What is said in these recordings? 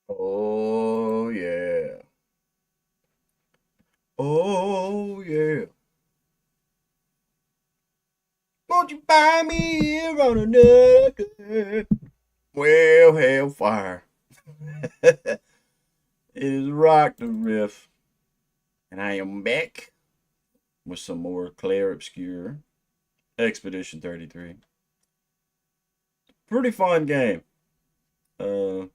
Oh yeah. Oh yeah. Won't you find me here on another? Well, hellfire. It is RockdaRiff, and I am back with some more Clair Obscur Expedition 33. Pretty fun game. Uh,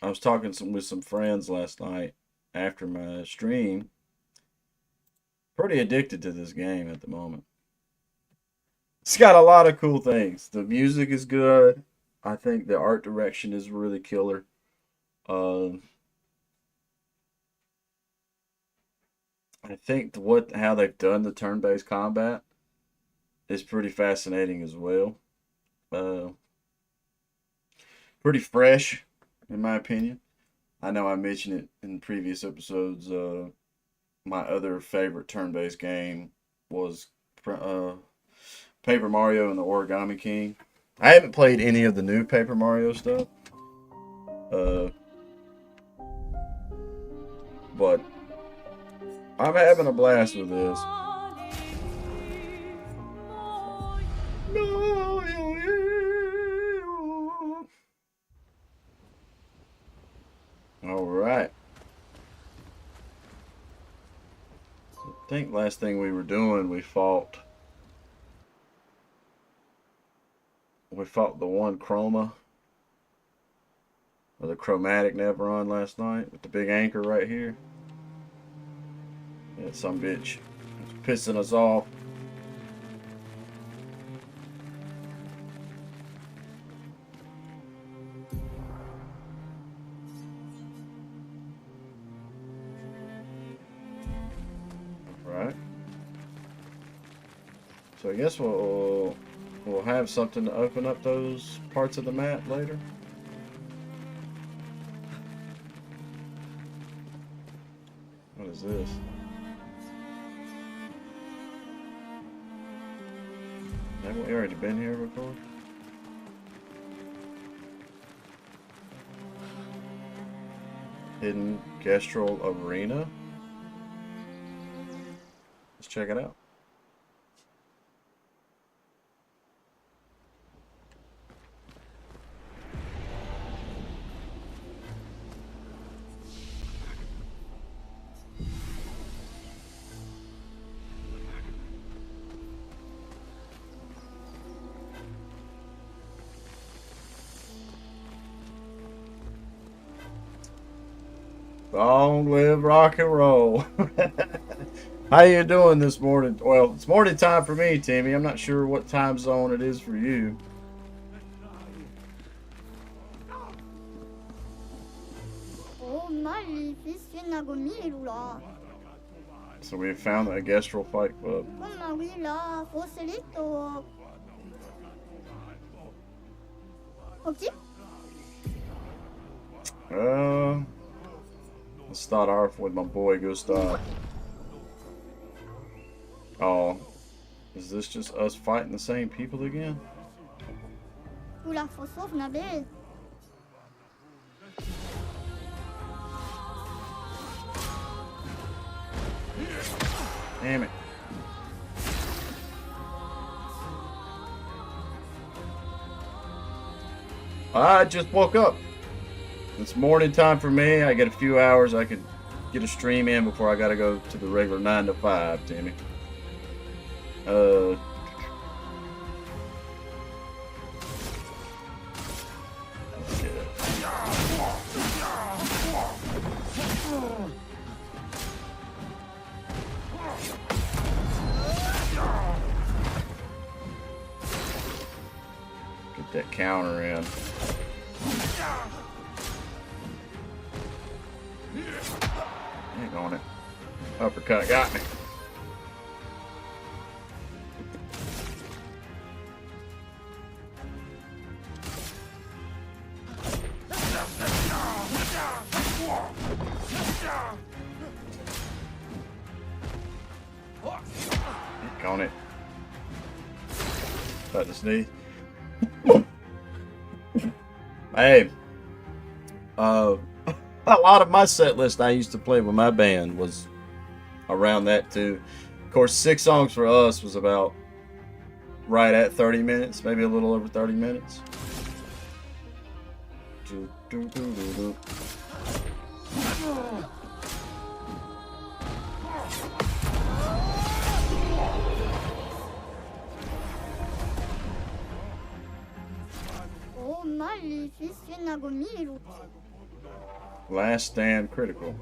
I was talking with some friends last night after my stream. Pretty addicted to this game at the moment. It's got a lot of cool things. The music is good. I think the art direction is really killer. Um, I think how they've done the turn-based combat is pretty fascinating as well. Uh, Pretty fresh, in my opinion. I know I mentioned it in previous episodes. My other favorite turn-based game was Paper Mario and the Origami King. I haven't played any of the new Paper Mario stuff, uh, but I'm having a blast with this. All right. I think last thing we were doing, we fought the one chroma or the chromatic Neveron last night with the big anchor right here. Yeah, some bitch it's pissing us off. Right. So I guess we'll have something to open up those parts of the map later. What is this? Haven't we already been here before? Hidden Gestural Arena. Let's check it out. Long live rock and roll. How you doing this morning? Well, it's morning time for me, Timmy. I'm not sure what time zone it is for you. So we have found a Gestral Fight Club. Let's start off with my boy Gustav. Oh, is this just us fighting the same people again? Damn it. I just woke up. It's morning time for me. I get a few hours. I could get a stream in before I gotta go to the regular 9 to 5, Timmy. Get that counter in. Hang on it. Uppercut got me. Heck on it. About to sneeze. Hey, Uh, a lot of my set list I used to play with my band was around that too. Of course, 6 songs for us was about right at 30 minutes, maybe a little over 30 minutes. Last Stand Critical.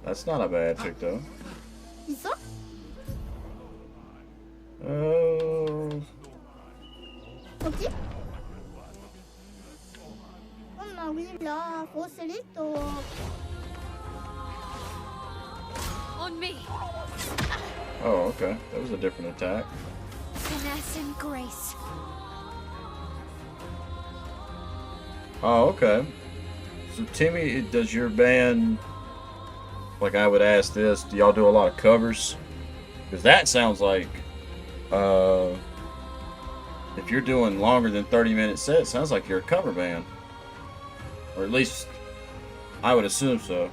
That's not a bad pick though. Oh. On me. Oh, okay. That was a different attack. Finesse and grace. Oh, okay. So, Timmy, does your band, like I would ask this, do y'all do a lot of covers? Because that sounds like, if you're doing longer than 30-minute sets, sounds like you're a cover band. Or at least, I would assume so.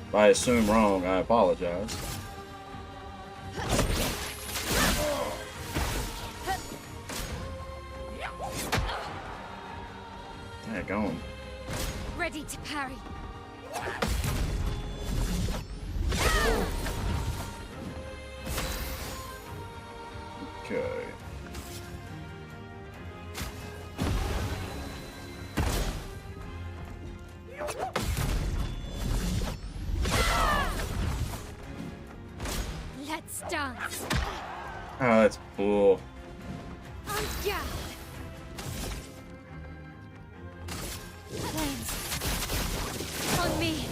If I assume wrong, I apologize. Daggone. Ready to parry. Okay. Let's dance. Oh, that's cool. On guard. Flames. On me.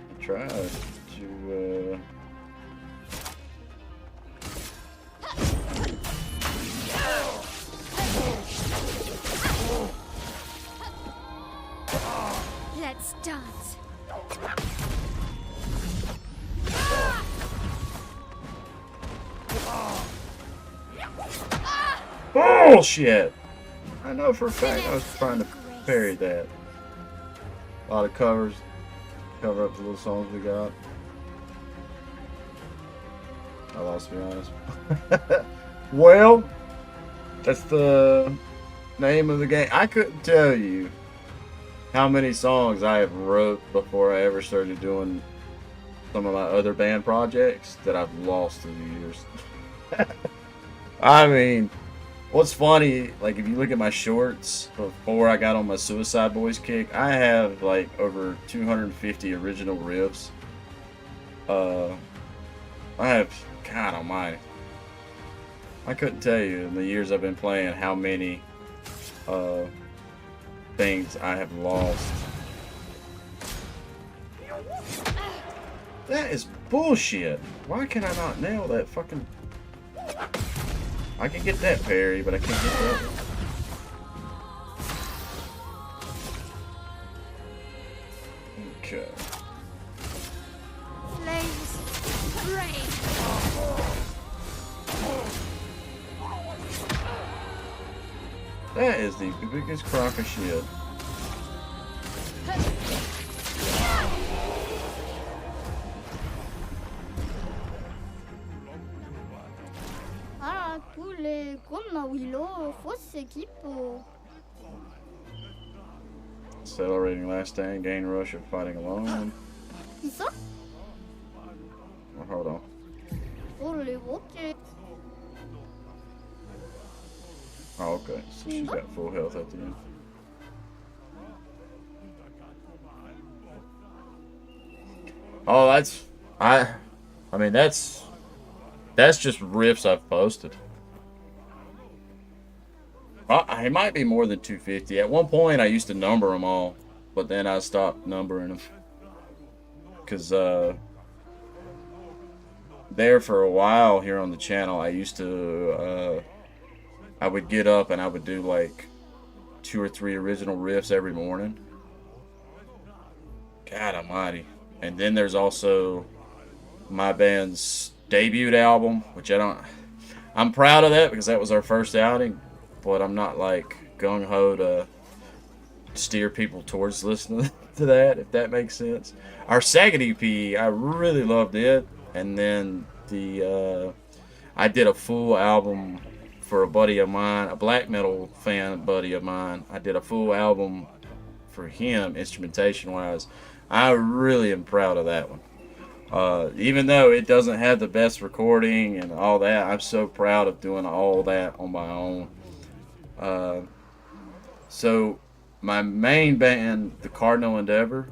I tried to, Let's dance. Bullshit! I know for a fact I was trying to parry that. A lot of covers. Cover up the little songs we got. I lost, to be honest. Well, that's the name of the game. I couldn't tell you how many songs I have wrote before I ever started doing some of my other band projects that I've lost through the years. I mean, what's funny, like if you look at my shorts before I got on my Suicide Boys kick, I have like over 250 original riffs. I have, God almighty, I couldn't tell you in the years I've been playing how many things I have lost. That is bullshit. Why can I not nail that fucking... I can get that parry, but I can't get that one. Okay. Flames. Rain. That is the biggest crock of shit. Accelerating last stand, gain rush of fighting alone. Oh, hold on. Oh, okay. So she's got full health at the end. Oh, that's... I mean, that's just riffs I've posted. It might be more than 250. At one point, I used to number them all, but then I stopped numbering them. Because, there for a while here on the channel, I used to, I would get up and I would do like 2 or 3 original riffs every morning. God almighty. And then there's also my band's debut album, which I'm proud of that because that was our first outing, but I'm not like gung ho to steer people towards listening to that, if that makes sense. Our second EP, I really loved it, and then I did a full album for a buddy of mine, a black metal fan buddy of mine. I did a full album for him, instrumentation wise. I really am proud of that one. Even though it doesn't have the best recording and all that, I'm so proud of doing all that on my own. So my main band, the Cardinal Endeavor,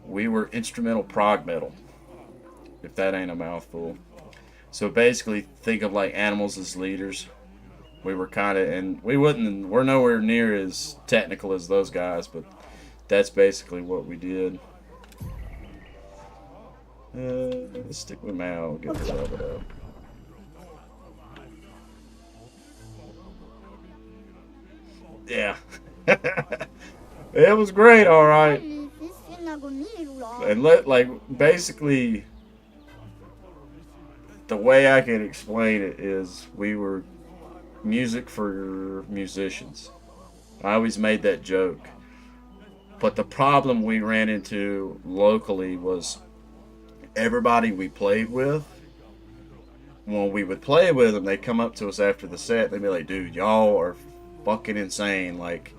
we were instrumental prog metal, if that ain't a mouthful. So basically, think of like Animals as leaders. We were kind of, and we're nowhere near as technical as those guys, but that's basically what we did. Let's stick with Mal. Get the rub it up. Yeah. It was great, all right. And basically, the way I can explain it is we were music for musicians. I always made that joke. But the problem we ran into locally was everybody we played with, when we would play with them, they'd come up to us after the set, they'd be like, dude, y'all are fucking insane. Like,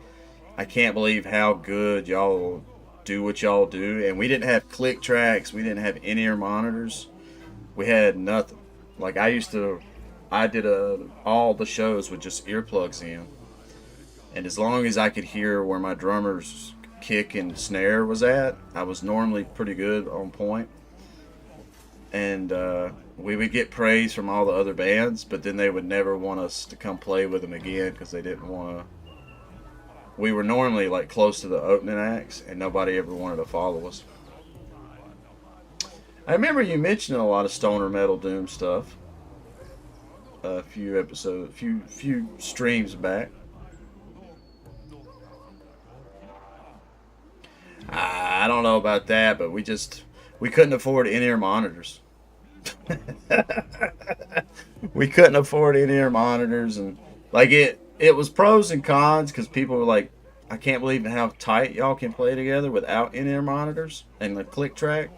I can't believe how good y'all do what y'all do. And we didn't have click tracks, we didn't have in-ear monitors, we had nothing. Like, I did all the shows with just earplugs in, and as long as I could hear where my drummer's kick and snare was at, I was normally pretty good on point. And we would get praise from all the other bands, but then they would never want us to come play with them again because they didn't want to. We were normally like close to the opening acts, and nobody ever wanted to follow us. I remember you mentioning a lot of stoner metal doom stuff a few streams back. I don't know about that, but we couldn't afford in-ear monitors. We couldn't afford in-ear monitors, and like it was pros and cons because people were like, I can't believe how tight y'all can play together without in-ear monitors and the click track.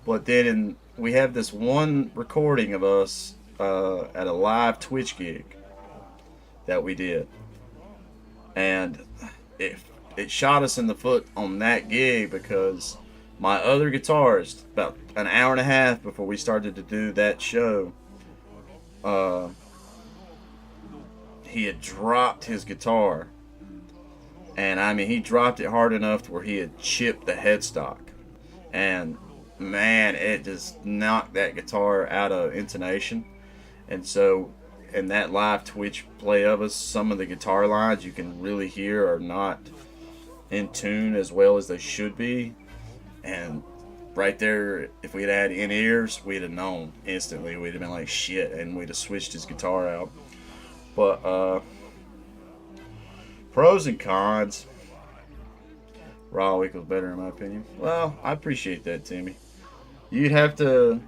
But then we have this one recording of us at a live Twitch gig that we did, and it shot us in the foot on that gig because my other guitarist, about an hour and a half before we started to do that show, he had dropped his guitar, and I mean he dropped it hard enough to where he had chipped the headstock, and man, it just knocked that guitar out of intonation. And so in that live Twitch play of us, some of the guitar lines you can really hear are not in tune as well as they should be. And right there, if we'd had in-ears, we'd have known instantly. We'd have been like, shit, and we'd have switched his guitar out. But pros and cons. Raw Week was better in my opinion. Well, I appreciate that, Timmy. You'd have to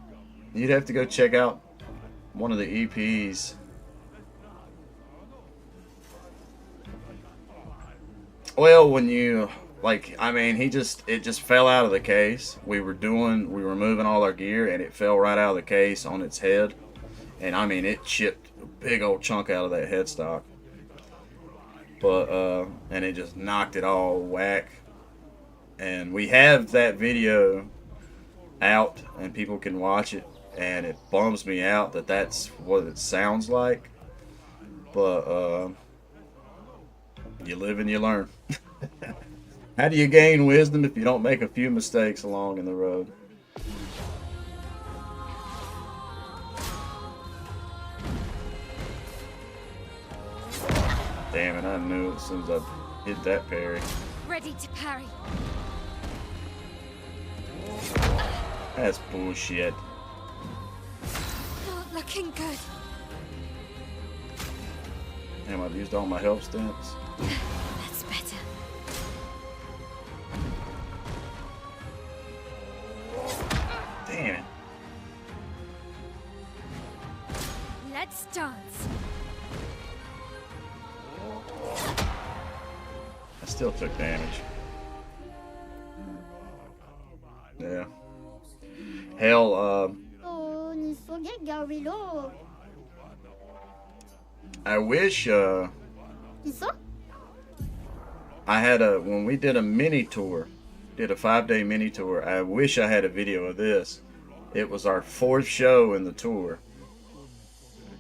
go check out one of the EPs. Well, when you it just fell out of the case. We were moving all our gear, and it fell right out of the case on its head, and I mean it chipped a big old chunk out of that headstock. But and it just knocked it all whack. And we have that video out, and people can watch it, and it bums me out that that's what it sounds like. But you live and you learn. How do you gain wisdom if you don't make a few mistakes along in the road? Damn it, I knew it as soon as I hit that parry. Ready to parry. That's bullshit. Not looking good. Damn, I've used all my help stints. That's better. Damn it. Let's dance. I still took damage. Yeah. Hell, I wish, I had when we did a mini tour, did a 5-day mini tour, I wish I had a video of this. It was our 4th show in the tour.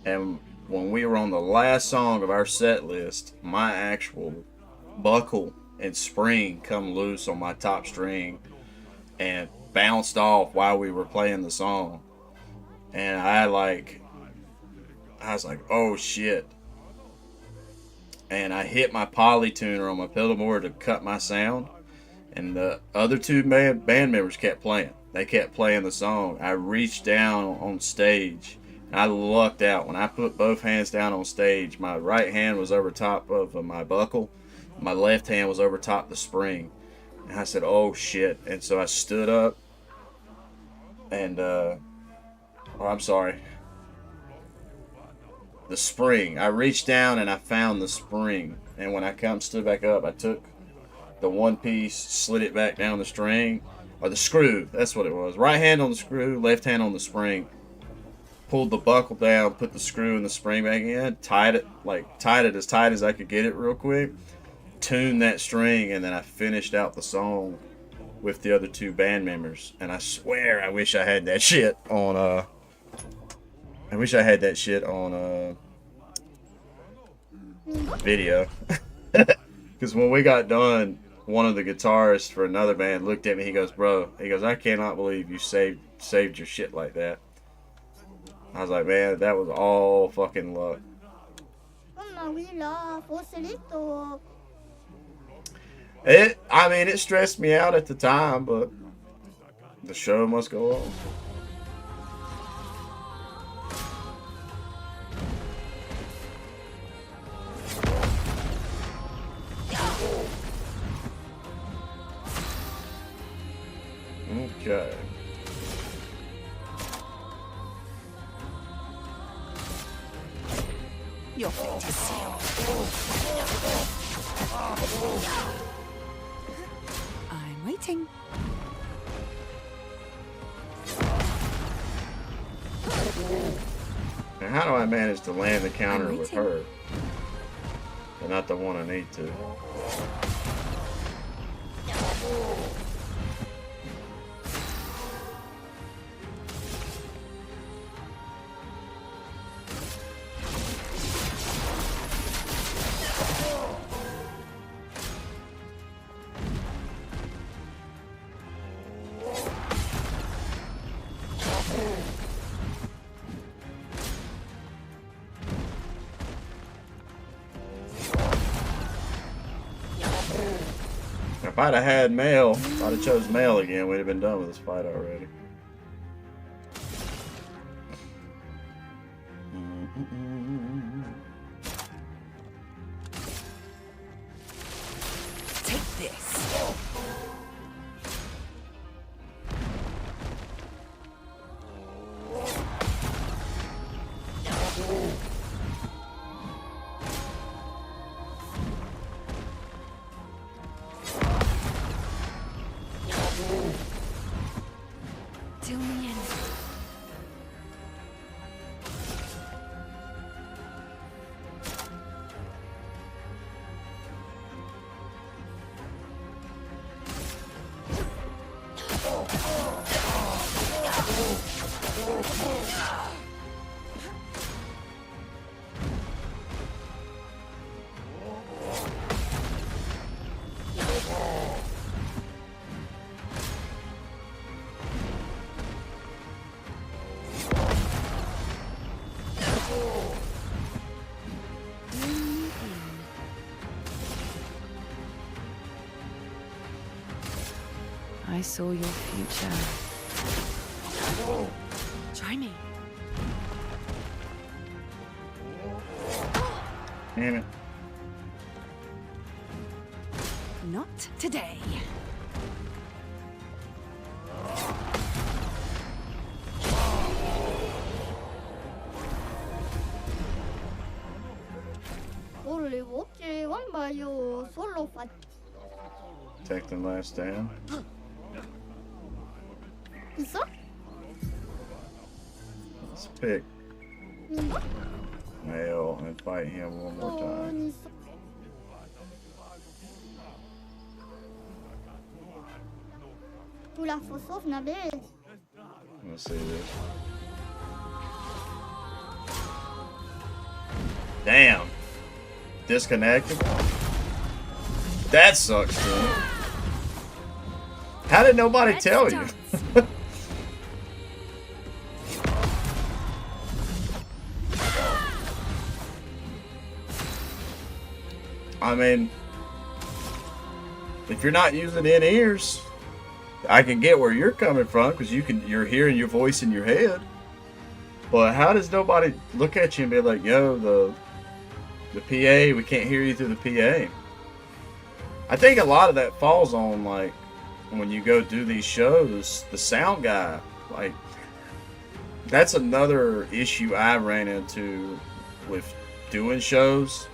And when we were on the last song of our set list, my actual buckle and spring come loose on my top string and bounced off while we were playing the song. And I was like, oh shit. And I hit my polytuner on my pedal board to cut my sound. And the other 2 band members kept playing. They kept playing the song. I reached down on stage. And I lucked out. When I put both hands down on stage, my right hand was over top of my buckle. My left hand was over top the spring. And I said, oh shit. And so I stood up. And, I'm sorry. The spring. I reached down and I found the spring. And when I stood back up, I took the one piece, slid it back down the string. Or the screw. That's what it was. Right hand on the screw, left hand on the spring. Pulled the buckle down, put the screw and the spring back in, tied it as tight as I could get it real quick, tuned that string, and then I finished out the song with the other 2 band members. And I swear I wish I had that shit on video. Because when we got done, one of the guitarists for another band looked at me, he goes, bro, I cannot believe you saved your shit like that. I was like, man, that was all fucking luck. It stressed me out at the time, but the show must go on. Okay. Your fate is sealed. I'm waiting. Now, how do I manage to land the counter with her? But not the one I need to. If I'd have had mail, if I'd have chose mail again, we'd have been done with this fight already. Take this. Till the end. I saw your future. Try me. Damn it. Not today. volevo che un paio solo fatto. Take the last stand. Chissà? Let's pick male and fight him one more time. Tu la fosso nabe. Let's see this. Damn. Disconnected? That sucks, dude. How did nobody tell you? I mean, if you're not using in-ears, I can get where you're coming from because you're hearing your voice in your head. But how does nobody look at you and be like, "Yo, the PA, we can't hear you through the PA"? I think a lot of that falls on like when you go do these shows, the sound guy. Like that's another issue I ran into with doing shows.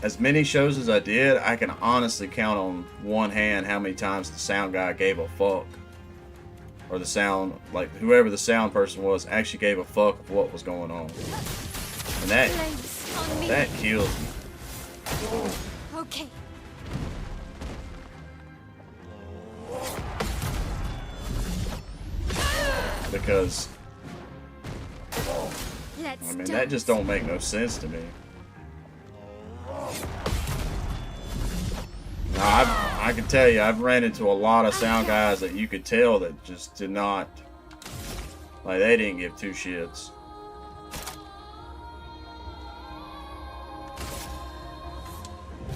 As many shows as I did, I can honestly count on one hand how many times the sound guy gave a fuck. Or the sound, like whoever the sound person was, actually gave a fuck of what was going on. And that kills me. Okay. Because, I mean, that just don't make no sense to me. Now, I can tell you, I've ran into a lot of sound guys that you could tell that just did not, like, they didn't give two shits.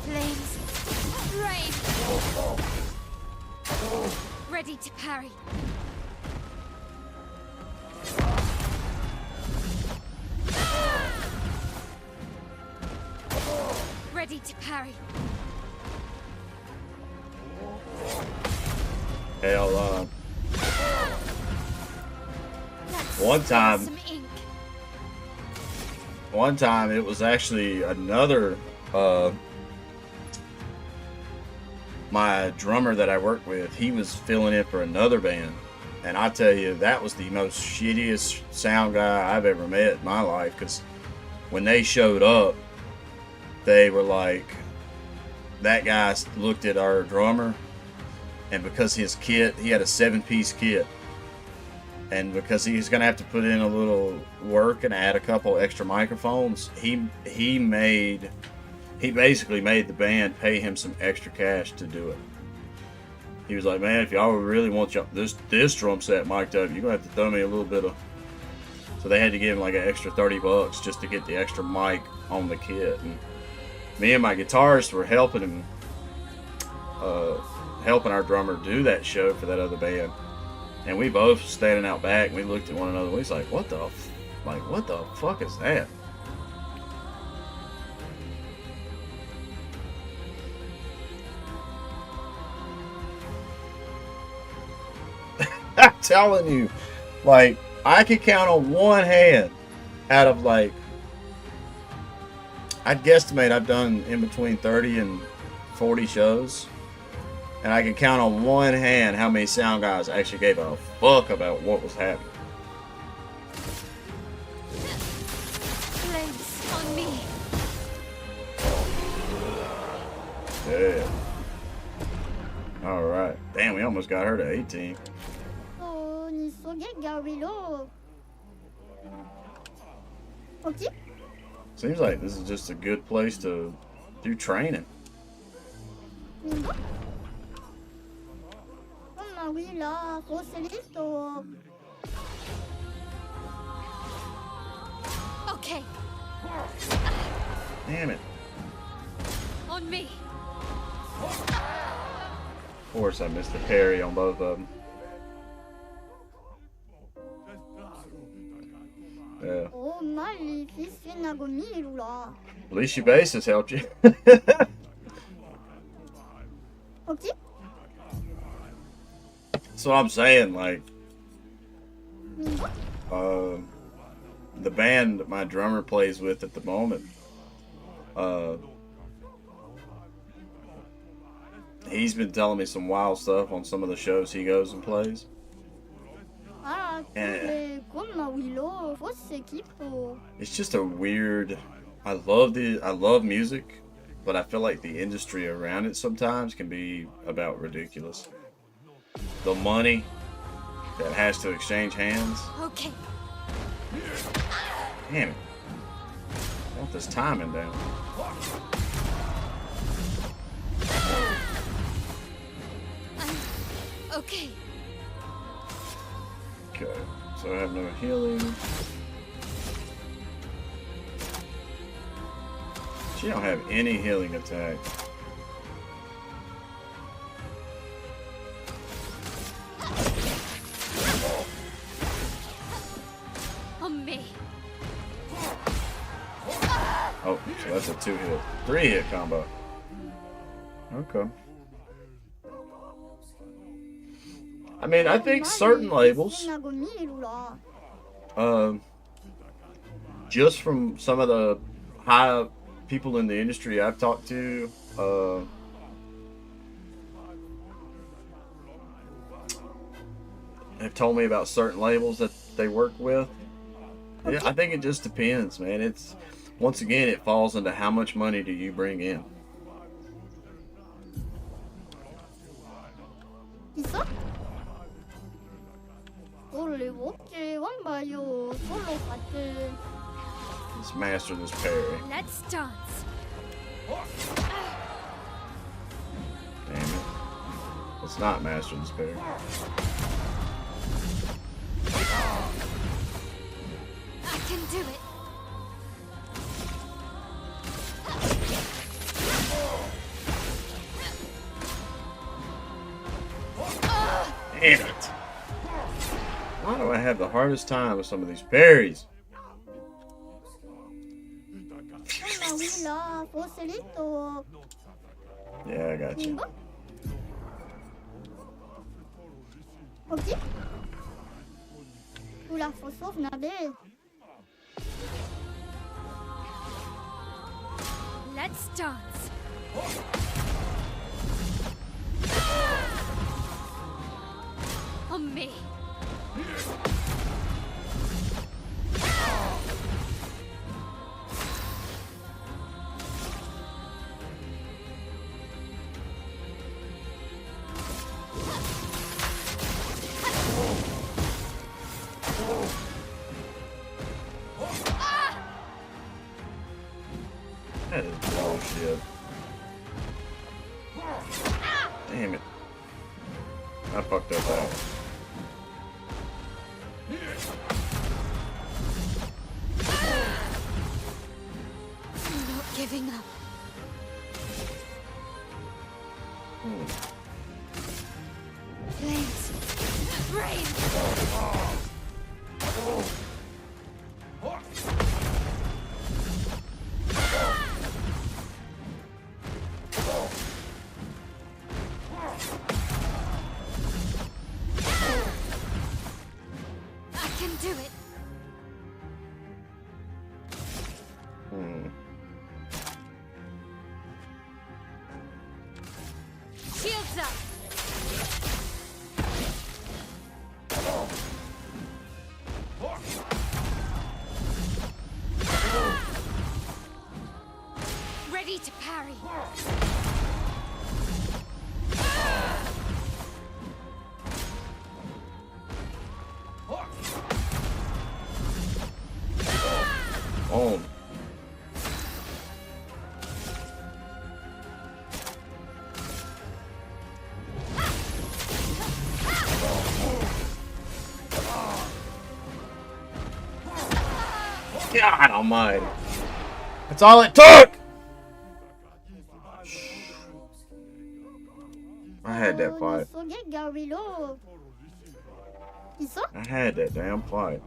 Flames. Rain. Ready to parry. Ready to parry. Hell, one time it was actually another, my drummer that I worked with, he was filling in for another band. And I tell you, that was the most shittiest sound guy I've ever met in my life. Because when they showed up, they were like, that guy looked at our drummer, and because his kit, he had a 7-piece kit, and because he's gonna have to put in a little work and add a couple extra microphones, he basically made the band pay him some extra cash to do it. He was like, "Man, if y'all really want this drum set mic'd up, you're gonna have to throw me a little bit of." So they had to give him like an extra $30 just to get the extra mic on the kit. And me and my guitarist were helping him, helping our drummer do that show for that other band. And we both standing out back, and we looked at one another. We was like, "What the fuck is that?" I'm telling you, like, I could count on one hand out of, like, I'd guesstimate I've done in between 30 and 40 shows, and I can count on one hand how many sound guys actually gave a fuck about what was happening. Flames on me. Yeah. Alright. Damn, we almost got her to 18. Oh, ni so gawilo. Okay. Seems like this is just a good place to do training. Ma oui, là, Roselito. Okay. Damn it. On me. Of course I missed the parry on both of them. Yeah. Oh, magnifique, Nagomilula. At least your bassist helped you. Okay. That's what I'm saying, like, the band that my drummer plays with at the moment, Uh, he's been telling me some wild stuff on some of the shows he goes and plays. Ah, And come Willow, fosse equipo. it's just a weird. I love music, but I feel like the industry around it sometimes can be about ridiculous. The money that has to exchange hands. Okay. Damn it. I want this timing down. Okay. Okay, so I have no healing. She don't have any healing attack. On me. Oh, so that's a 2-hit. 3-hit combo. Okay. I mean, I think certain labels, just from some of the high people in the industry I've talked to, have told me about certain labels that they work with. Yeah, I think it just depends, man. It's, once again, it falls into how much money do you bring in. 있어? 원래 먹지 원봐요 솔로 같은 Let's master this parry. Let's dance. Damn it. Let's not master this parry. I can do it. Damn it. Why do I have the hardest time with some of these parries? Willa, fosse Yeah, I got you. Ok? Oula, faut sauvegarder. Let's dance. On me. That is bullshit. Damn it. I fucked up that. I'm not giving up. Flames. Rain. I can do it. Shields up. Ready to parry. On. God almighty. That's all it took! I had that fight. 있어? I had that damn fight.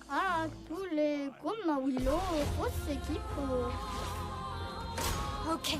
Ah, tous les comme Willow, fosse equipo. Okay.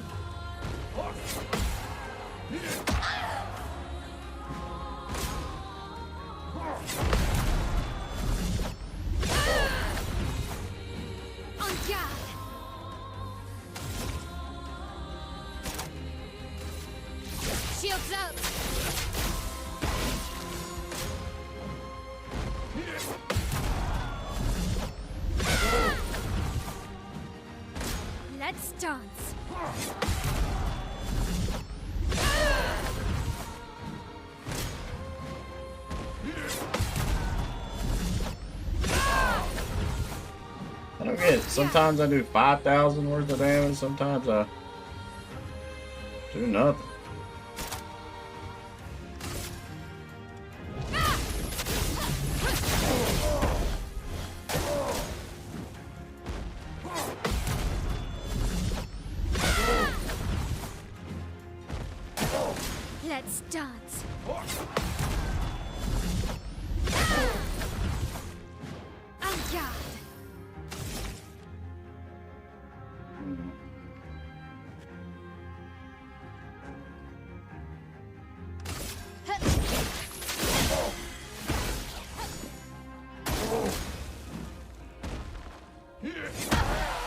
Let's dance. I don't get it. Sometimes I do 5,000 worth of damage. Sometimes I do nothing. Let's dance. En garde.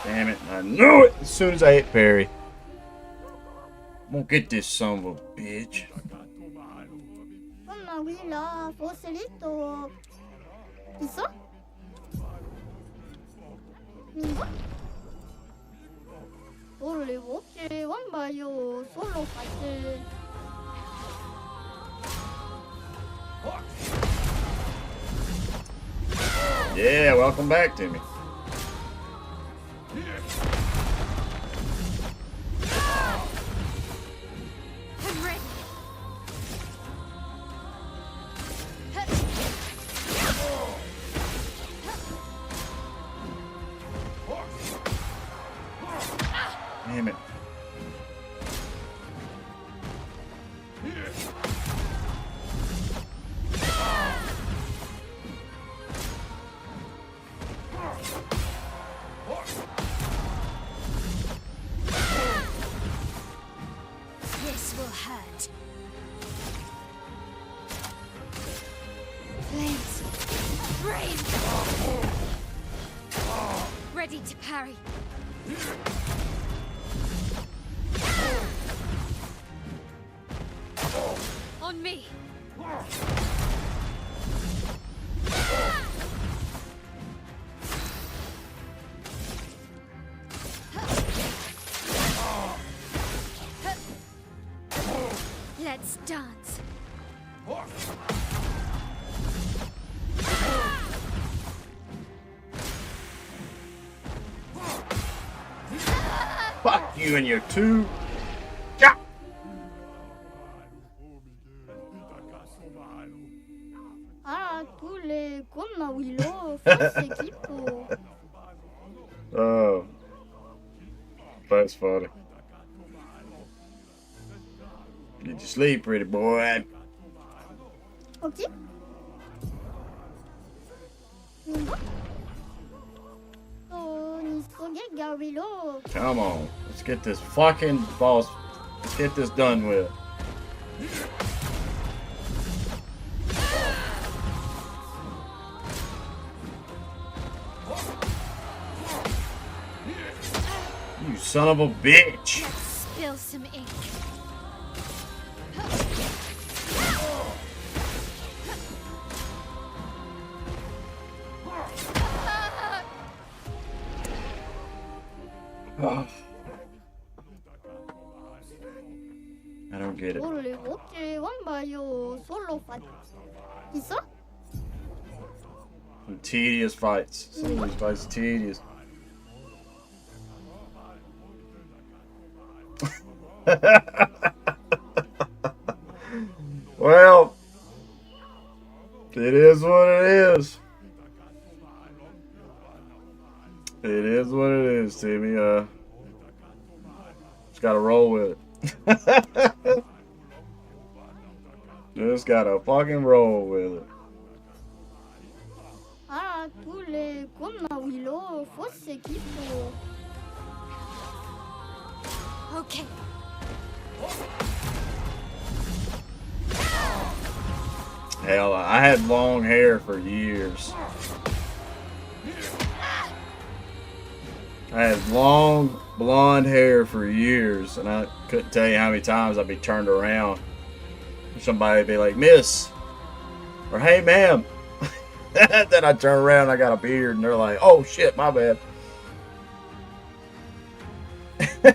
Damn it. I knew it as soon as I hit Parry. I'm gonna get this son of a bitch. 엄마 위라 보슬리또 있어? 이거? 원래 못지 원바요 솔로 파트. Yeah, welcome back to me. I'm ready. Damn it. This will hurt. Flames. Rain. Ready to parry. On me. Let's dance. Fuck you and your two. Ja! 아, 둘레 겁나 위로 포스 기포. Oh. That's funny. Get to sleep, pretty boy. 뭐지? 이거? 또 속에 위로. Come on. Let's get this fucking boss. Let's get this done with. You son of a bitch. Spill some ink. Oh. I don't get it. 원래 못지 원바요 솔로 파트. 있어? Some tedious fights. Some of these fights are tedious. Well, it is what it is. It is what it is, Timmy. Just gotta roll with it. Just gotta fucking roll with it. 아, 둘레 겁나 위로 포스 기포. Okay. Hell, I had long hair for years. I had long blonde hair for years, and I couldn't tell you how many times I'd be turned around. Somebody would be like, "Miss," or "Hey, ma'am." Then I turn around, I got a beard, and they're like, "Oh shit, my bad." I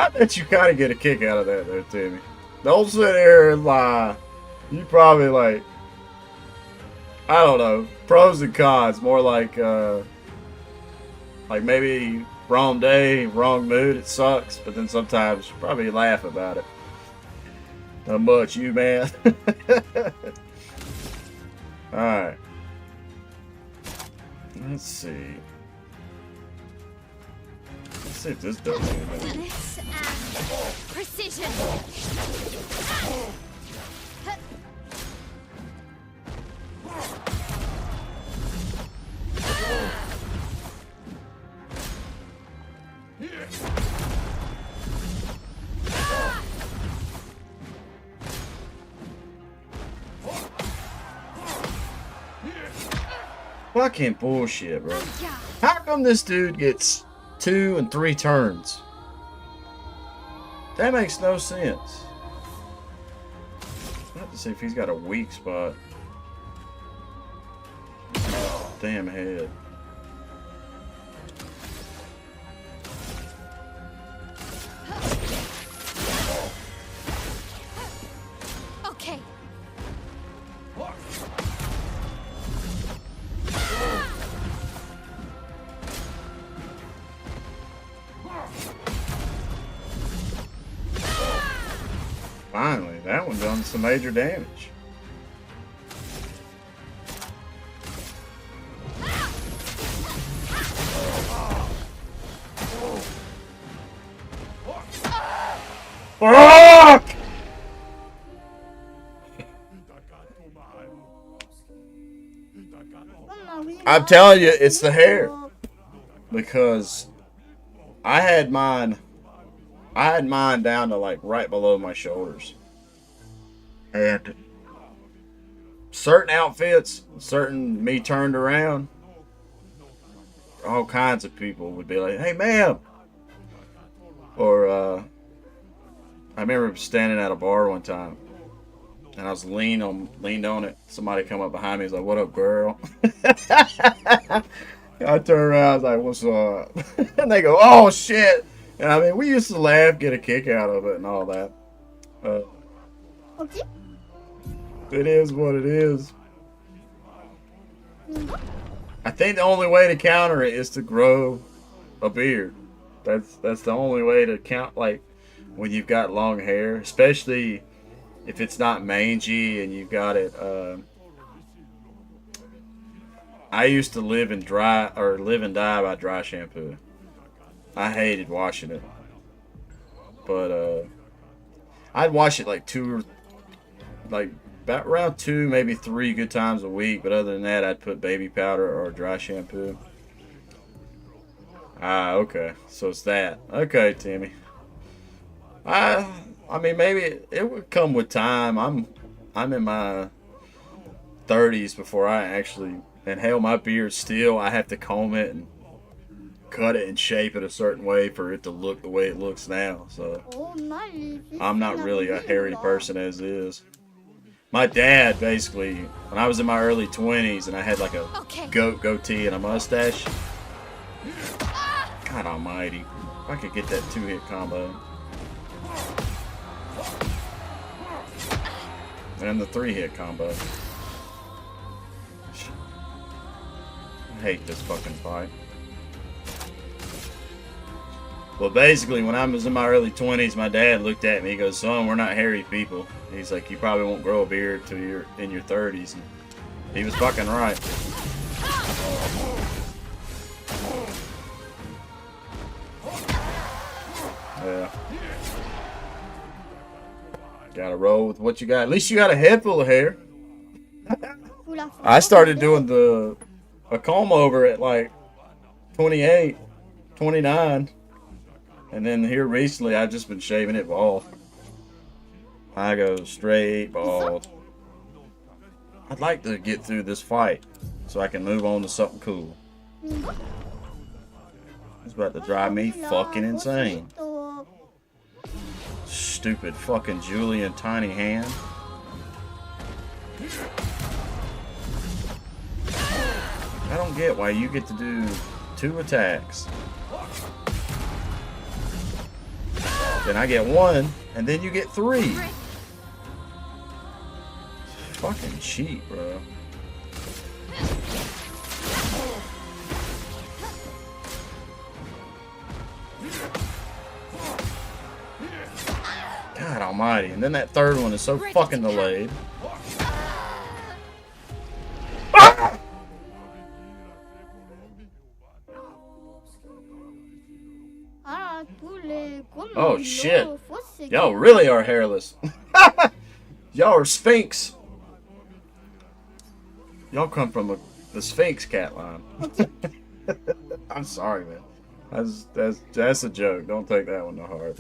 bet you kind of get a kick out of that there, Timmy. Don't sit here and lie. You probably like, I don't know, pros and cons. More like maybe wrong day, wrong mood, it sucks. But then sometimes you probably laugh about it. Not much, you man. Alright. Let's see. Let's see if this does anything. Bliss and precision. Fucking bullshit, bro. How come this dude gets 2 and 3 turns? That makes no sense. I have to see if he's got a weak spot. Damn head. Okay. Finally, that one done some major damage. Fuck! I'm telling you, it's the hair. Because I had mine down to like right below my shoulders. And certain outfits, certain me turned around, all kinds of people would be like, "Hey, ma'am." Or I remember standing at a bar one time and I was leaned on it. Somebody come up behind me, was like, "What up, girl?" I turned around, I was like, "What's up?" And they go, "Oh shit." And I mean, we used to laugh, get a kick out of it and all that. Okay. It is what it is. I think the only way to counter it is to grow a beard. That's the only way to count, like, when you've got long hair, especially if it's not mangy and you've got it. I used to live and die by dry shampoo. I hated washing it, but I'd wash it like about around 2, maybe 3 good times a week. But other than that, I'd put baby powder or dry shampoo. Ah, okay, so it's that. Okay, Timmy. I mean, maybe it would come with time. I'm in my 30s before I actually, and hell, my beard still, I have to comb it and cut it and shape it a certain way for it to look the way it looks now. So I'm not really a hairy person as is. My dad, basically, when I was in my early 20s and I had like a goatee and a mustache, God almighty, if I could get that 2-hit combo. And the 3-hit combo. I hate this fucking fight. Well, basically, when I was in my early 20s, my dad looked at me. He goes, "Son, we're not hairy people." He's like, "You probably won't grow a beard till you're in your 30s." And he was fucking right. Yeah. Gotta roll with what you got. At least you got a head full of hair. I started doing a comb over at like 28, 29. And then here recently, I've just been shaving it bald. I go straight bald. I'd like to get through this fight so I can move on to something cool. It's about to drive me fucking insane. Stupid fucking Julian tiny hand. I don't get why you get to do 2 attacks Then I get 1, and then you get 3. Fucking cheat, bro. God almighty. And then that third one is so fucking delayed. Ah! Ah, tous les Oh gommes shit. l'eau, fosse Y'all qui really are hairless. Y'all are Sphinx. Y'all come from the Sphinx cat line. I'm sorry, man. That's a joke. Don't take that one to heart.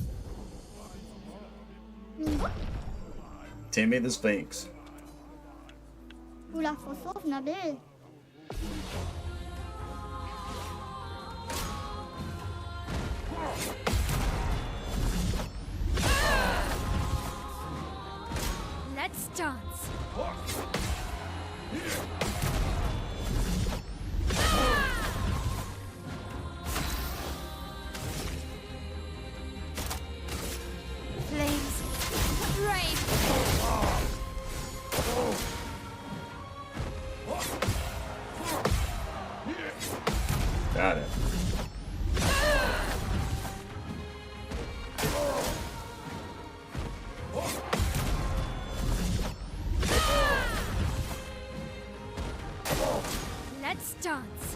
Timmy the Sphinx. Ou la fosse nabe. Let's dance. Flames, rain. Got it. Let's dance.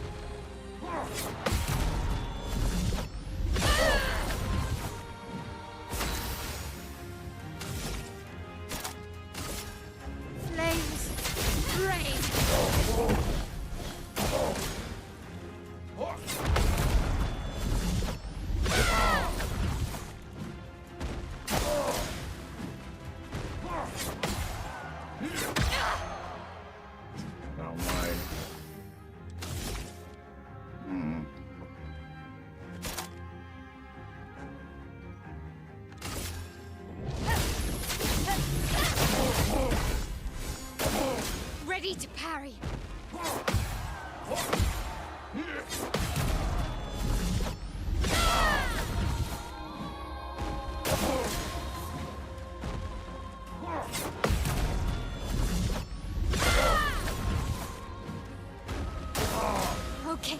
Flames, rain. Almighty. Ready to parry. Okay.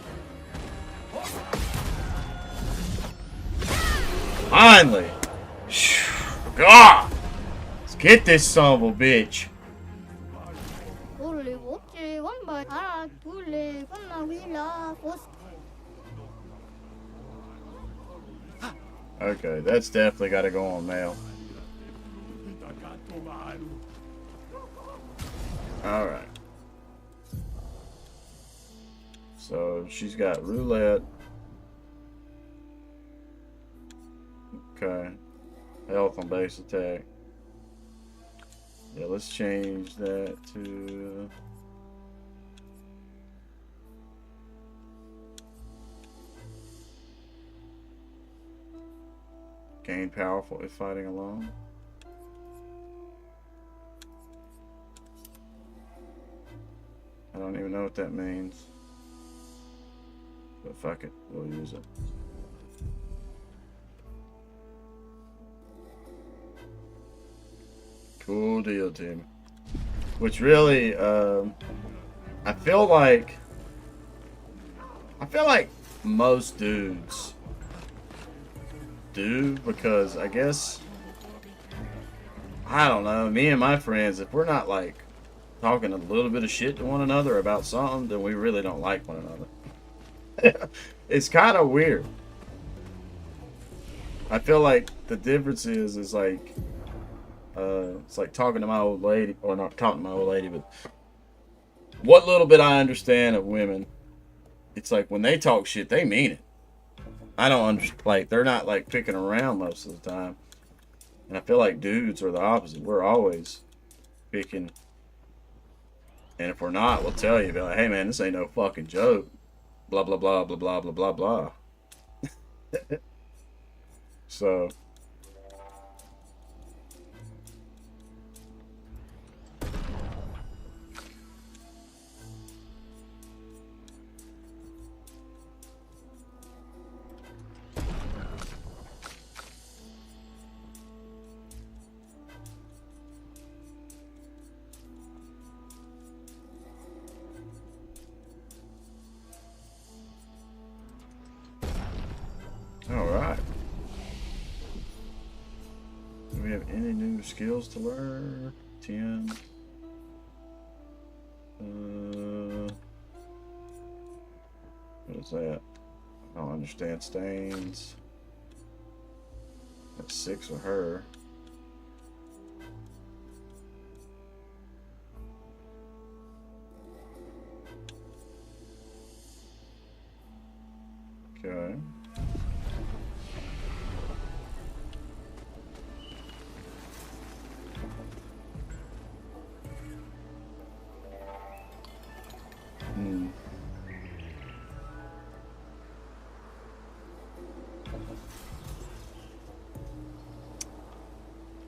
Finally! God! Let's get this son of a bitch. Pour les roquets, on va. Ah, tous les gommes, oui, la fosse. Okay, that's definitely got to go on mail. Alright. So she's got roulette. Okay. Health on base attack. Yeah, let's change that to... Gain powerful if fighting alone. I don't even know what that means. But fuck it, we'll use it. Cool deal, Tim. Which really, I feel like most dudes do, because I guess, I don't know, me and my friends, if we're not like talking a little bit of shit to one another about something, then we really don't like one another. It's kind of weird. I feel like the difference is like, it's like talking to my old lady, or not talking to my old lady, but what little bit I understand of women, it's like when they talk shit, they mean it. I don't understand, like, they're not like picking around most of the time. And I feel like dudes are the opposite. We're always picking. And if we're not, we'll tell you, be like, hey man, this ain't no fucking joke. Blah, blah, blah, blah, blah, blah, blah, blah. So. skills to learn. 10. What is that? I don't understand stains. That's 6 with her. Okay.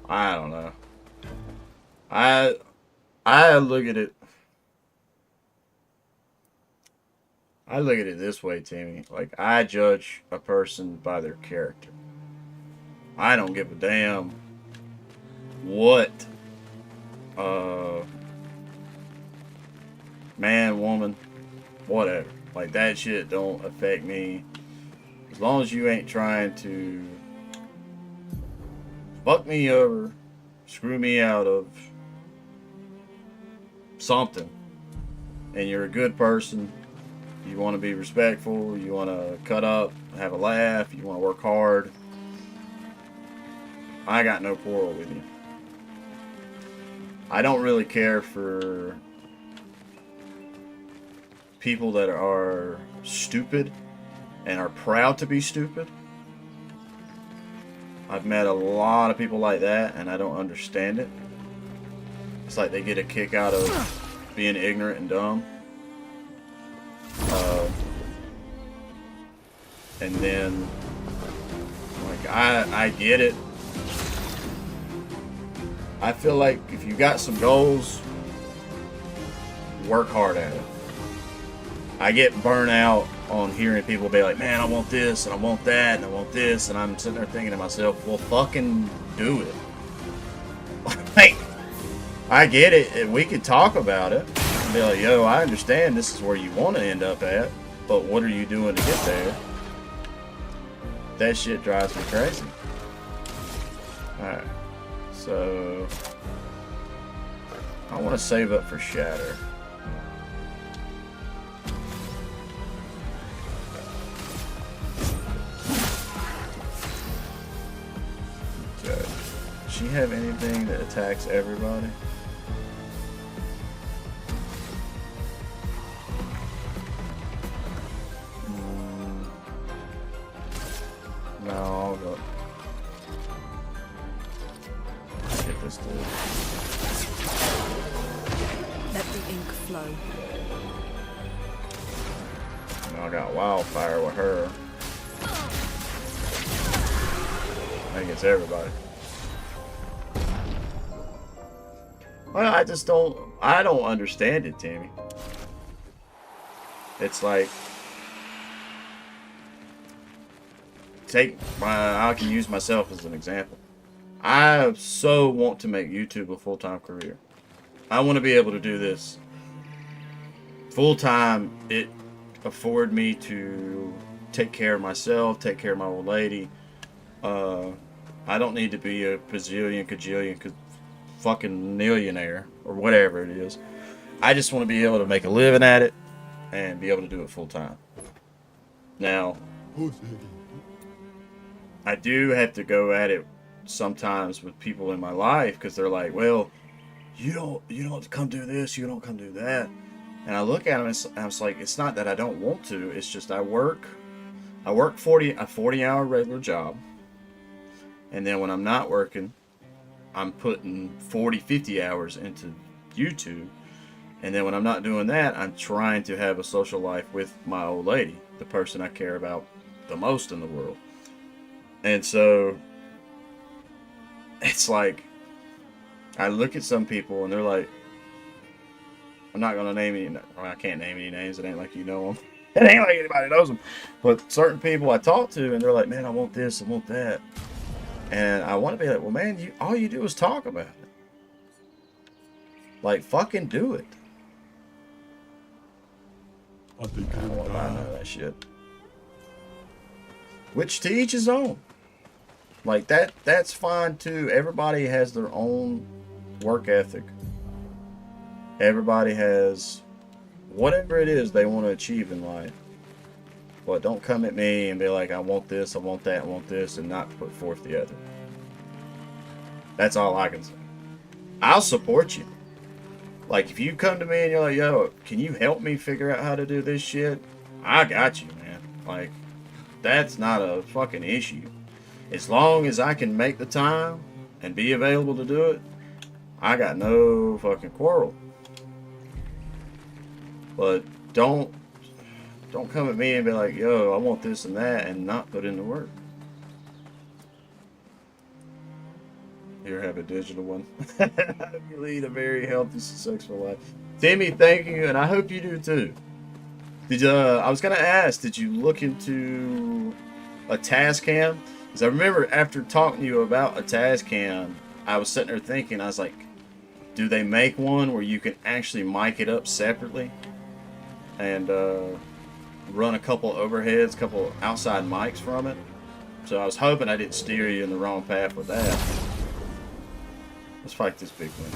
I don't know. I look at it. I look at it this way, Timmy. Like, I judge a person by their character. I don't give a damn what man, woman, whatever. Like, that shit don't affect me. As long as you ain't trying to fuck me over, screw me out of something, and you're a good person, you want to be respectful, you want to cut up, have a laugh, you want to work hard, I got no quarrel with you. I don't really care for people that are stupid and are proud to be stupid. I've met a lot of people like that, and I don't understand it. It's like they get a kick out of being ignorant and dumb. And then, like, I get it. I feel like if you got some goals, work hard at it. I get burnt out on hearing people be like, man, I want this, and I want that, and I want this, and I'm sitting there thinking to myself, well, fucking do it. Like, I get it, and we could talk about it, and be like, yo, I understand this is where you want to end up at, but what are you doing to get there? That shit drives me crazy. Alright, so I want to save up for Shatter. Okay. Does she have anything that attacks everybody? No, I'll go. Let's get this dude. Let the ink flow. I got wildfire with her. I think it's everybody. Well, I just don't. I don't understand it, Tammy. It's like, I can use myself as an example. I so want to make YouTube a full-time career. I want to be able to do this full-time. It afford me to take care of myself, take care of my old lady. I don't need to be a bazillion, cajillion, fucking millionaire or whatever it is. I just want to be able to make a living at it and be able to do it full-time. Now, I do have to go at it sometimes with people in my life because they're like, well, you don't come do this, you don't come do that. And I look at them and I was like, it's not that I don't want to, it's just I work a 40-hour regular job. And then when I'm not working, I'm putting 40, 50 hours into YouTube. And then when I'm not doing that, I'm trying to have a social life with my old lady, the person I care about the most in the world. And so it's like, I look at some people and they're like, I'm not going to name any, well, I can't name any names. It ain't like you know them. It ain't like anybody knows them. But certain people I talk to and they're like, man, I want this, I want that. And I want to be like, well, man, all you do is talk about it. Like, fucking do it. I don't want to buy none of that shit. Which to each his own. Like that's fine too. Everybody has their own work ethic. Everybody has whatever it is they want to achieve in life. But don't come at me and be like, I want this, I want that, I want this, and not put forth the other. That's all I can say. I'll support you. Like, if you come to me and you're like, yo, can you help me figure out how to do this shit? I got you, man. Like, that's not a fucking issue. As long as I can make the time and be available to do it, I got no fucking quarrel. But don't come at me and be like, yo, I want this and that, and not put in the work. Here, have a digital one. You lead a very healthy, successful life. Timmy, thank you, and I hope you do too. I was gonna ask, did you look into a Tascam? Because I remember after talking to you about a Tascam, I was sitting there thinking, I was like, do they make one where you can actually mic it up separately and run a couple overheads, couple outside mics from it? So I was hoping I didn't steer you in the wrong path with that. Let's fight this big one.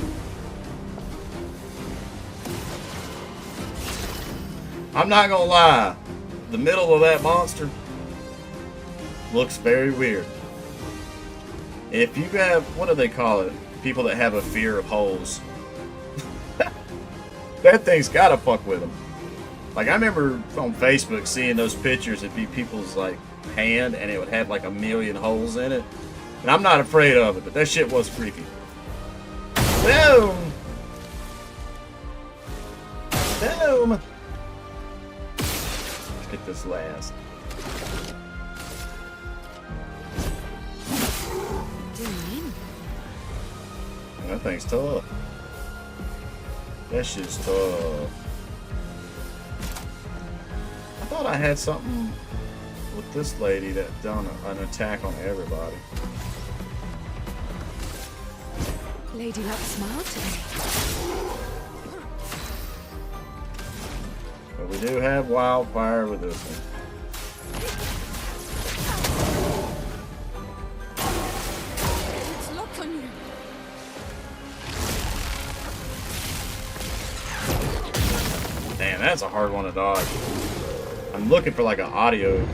I'm not gonna lie, the middle of that monster looks very weird. If you have, what do they call it? People that have a fear of holes. That thing's gotta fuck with them. Like, I remember on Facebook seeing those pictures, it'd be people's like hand and it would have like 1,000,000 holes in it. And I'm not afraid of it, but that shit was freaky. Boom! Boom! Let's get this last. That thing's tough. That shit's tough. I thought I had something with this lady that done an attack on everybody. Lady Luck smiled today. But we do have wildfire with this one. It's locked on you. Damn, that's a hard one to dodge. I'm looking for like an audio.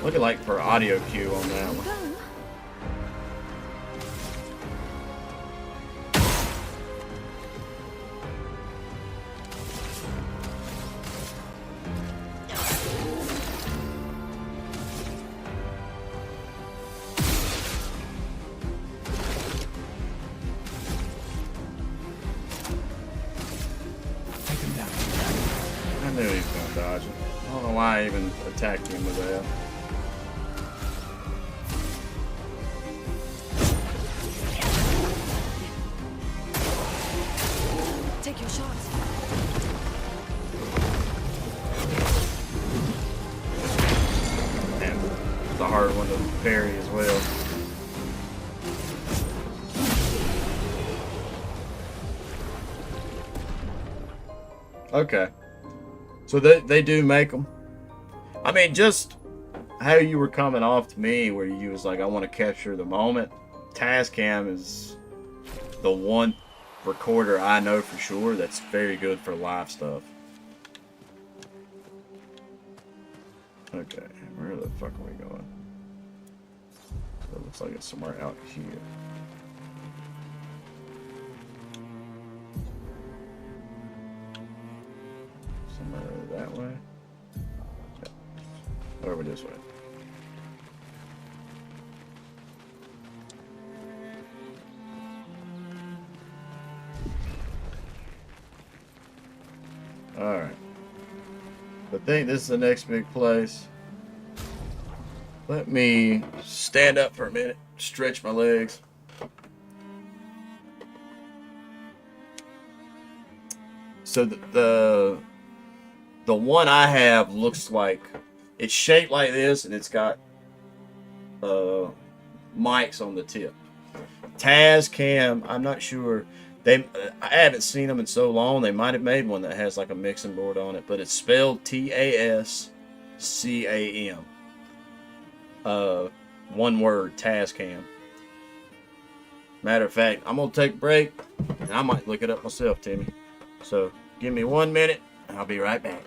Looking like for audio cue on that one. I knew he was gonna dodge it. I don't know why I even attacked him with that. Take your shots. And it's a hard one to parry as well. Okay. So they do make them. I mean, just how you were coming off to me, where you was like, I want to capture the moment. Tascam is the one recorder I know for sure that's very good for live stuff. Okay, where the fuck are we going? It looks like it's somewhere out here. Somewhere that way. Yeah. Over this way. Alright. I think this is the next big place. Let me stand up for a minute, stretch my legs. So the one I have looks like it's shaped like this, and it's got mics on the tip. Tascam, I'm not sure. I haven't seen them in so long. They might have made one that has like a mixing board on it, but it's spelled Tascam. one word, Tascam. Matter of fact, I'm gonna take a break, and I might look it up myself, Timmy. So give me 1 minute, and I'll be right back.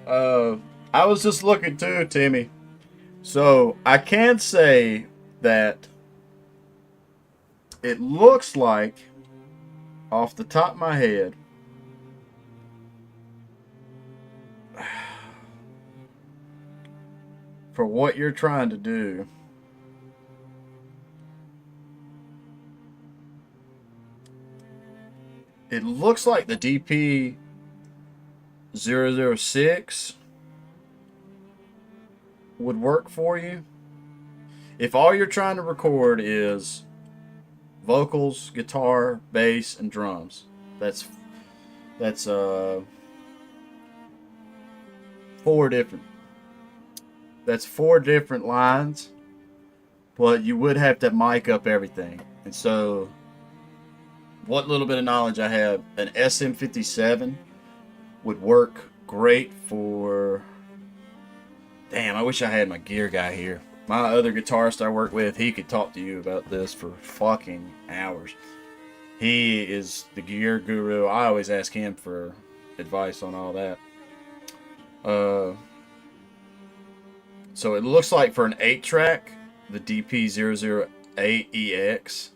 uh, I was just looking too, Timmy. So I can say that it looks like, off the top of my head, for what you're trying to do, it looks like the DP 006 would work for you. If all you're trying to record is vocals, guitar, bass, and drums, that's four different. That's four different lines, but you would have to mic up everything. And so, what little bit of knowledge I have, an SM57 would work great for Damn, I wish I had my gear guy here. My other guitarist I work with, he could talk to you about this for fucking hours. He is the gear guru. I always ask him for advice on all that. So it looks like for an 8-track, the DP008EX,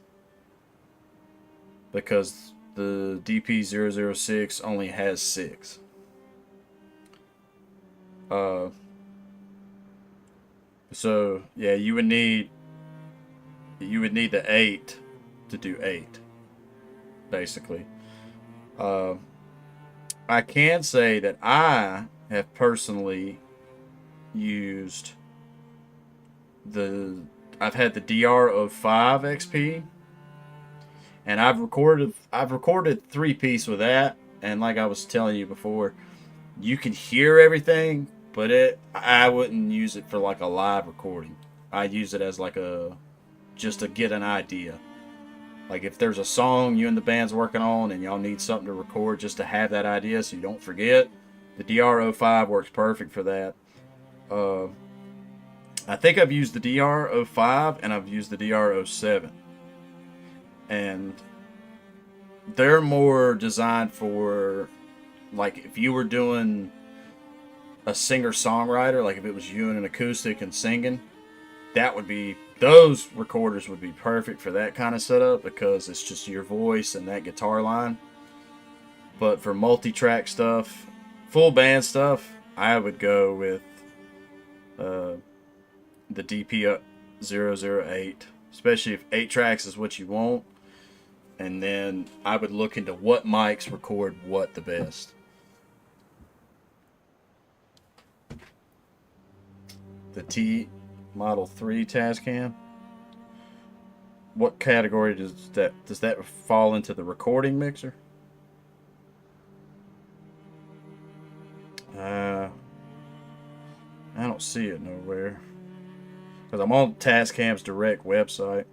because the DP006 only has 6. So yeah, you would need the 8 to do 8, basically. I can say that I have personally used I've had the DR05 XP, and I've recorded 3-piece with that, and like I was telling you before, you can hear everything, but I wouldn't use it for like a live recording. I use it as like just to get an idea. Like if there's a song you and the band's working on and y'all need something to record just to have that idea so you don't forget, the DR05 works perfect for that. I think I've used the DR05 and I've used the DR07. And they're more designed for, like, if you were doing a singer-songwriter, like if it was you and an acoustic and singing, those recorders would be perfect for that kind of setup because it's just your voice and that guitar line. But for multi-track stuff, full band stuff, I would go with the DP008, especially if 8 tracks is what you want. And then I would look into what mics record what the best. The T Model 3 Tascam. What category does that fall into? The recording mixer? I don't see it nowhere. Because I'm on Tascam's direct website.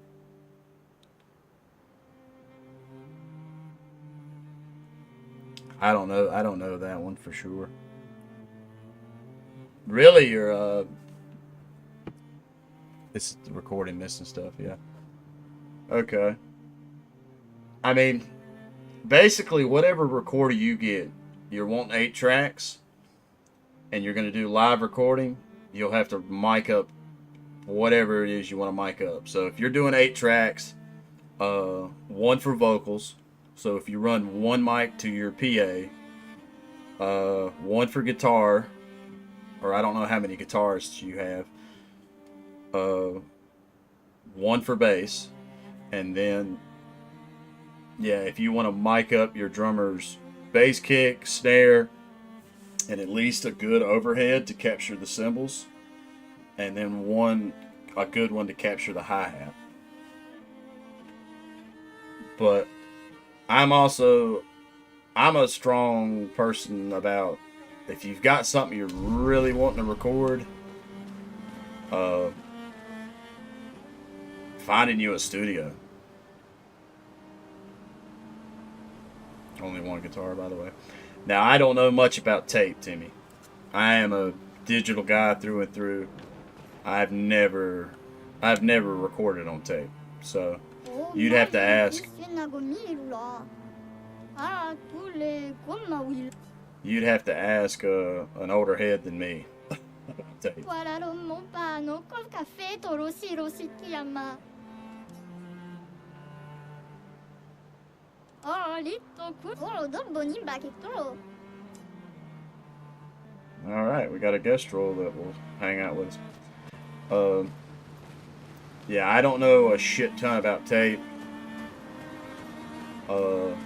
I don't know that one for sure. Really, you're this is recording this and stuff, yeah. Okay. I mean, basically whatever recorder you get, you're wanting 8 tracks and you're going to do live recording, you'll have to mic up whatever it is you want to mic up. So if you're doing 8 tracks, 1 for vocals. So if you run 1 mic to your PA, 1 for guitar, or I don't know how many guitarists you have, 1 for bass, and then, yeah, if you want to mic up your drummer's bass kick, snare, and at least a good overhead to capture the cymbals, and then a good one to capture the hi-hat. But I'm a strong person about, if you've got something you're really wanting to record, finding you a studio. Only 1 guitar, by the way. Now, I don't know much about tape, Timmy. I am a digital guy through and through. I've never recorded on tape. So, you'd have to ask. You'd have to ask an older head than me. Tape. Alright, we got a guest troll that will hang out with us. Yeah, I don't know a shit ton about tape. The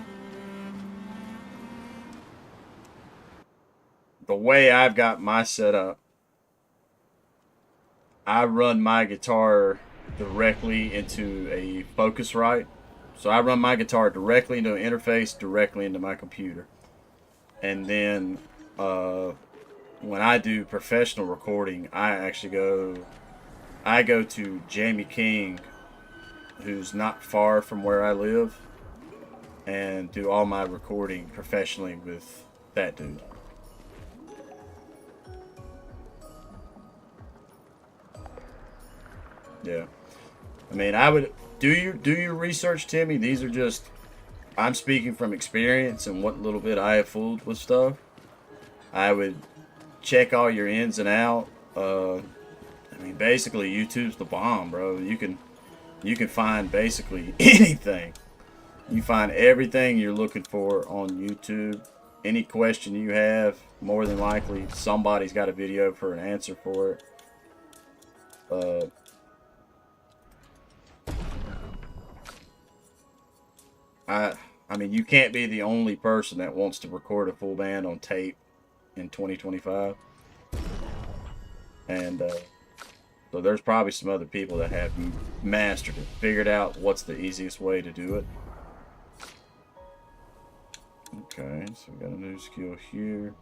way I've got my setup, I run my guitar directly into a Focusrite. So I run my guitar directly into an interface, directly into my computer. And then when I do professional recording, I go to Jamie King, who's not far from where I live, and do all my recording professionally with that dude. Yeah. I mean, I would do your research, Timmy. These are just, I'm speaking from experience and what little bit I have fooled with stuff. I would check all your ins and out. I mean, basically, YouTube's the bomb, bro. You can find basically anything. You find everything you're looking for on YouTube. Any question you have, more than likely, somebody's got a video for an answer for it. I mean, you can't be the only person that wants to record a full band on tape in 2025. And so there's probably some other people that have mastered it, figured out what's the easiest way to do it. Okay, so we got a new skill here.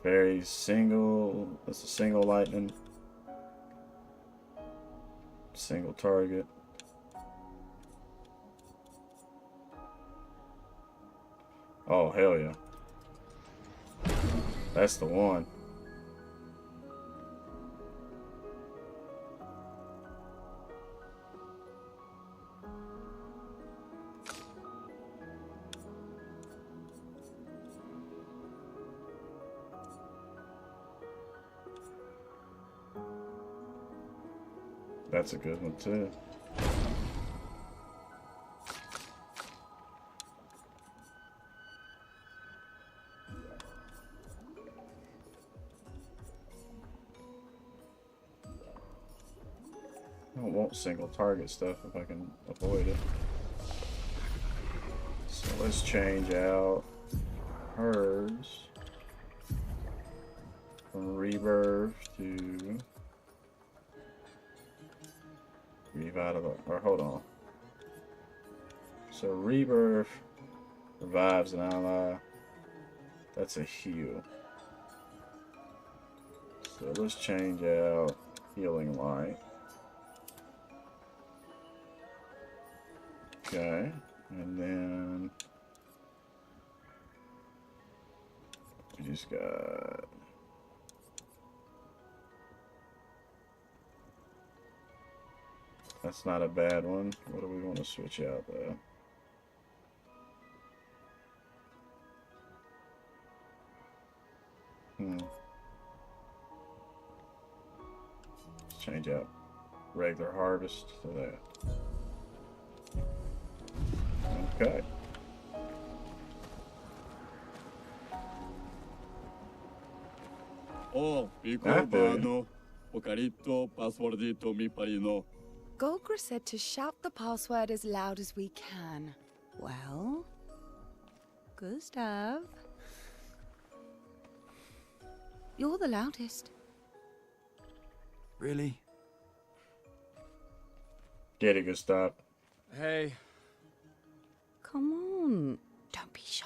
Very single. That's a single lightning. Single target. Oh, hell yeah. That's the one. That's a good one too. I don't want single target stuff if I can avoid it. So let's change out hers from rebirth to revitalize, or hold on. So rebirth revives an ally. That's a heal. So let's change out healing light. Okay, and then we just got that's not a bad one. What do we want to switch out though? Let's change out regular harvest to that. Okay. Oh, ricordano. Pocarito, passwordito, mi parino. Golgra said to shout the password as loud as we can. Well, Gustav, you're the loudest. Really? Get it, Gustav. Hey. Come on, don't be shy.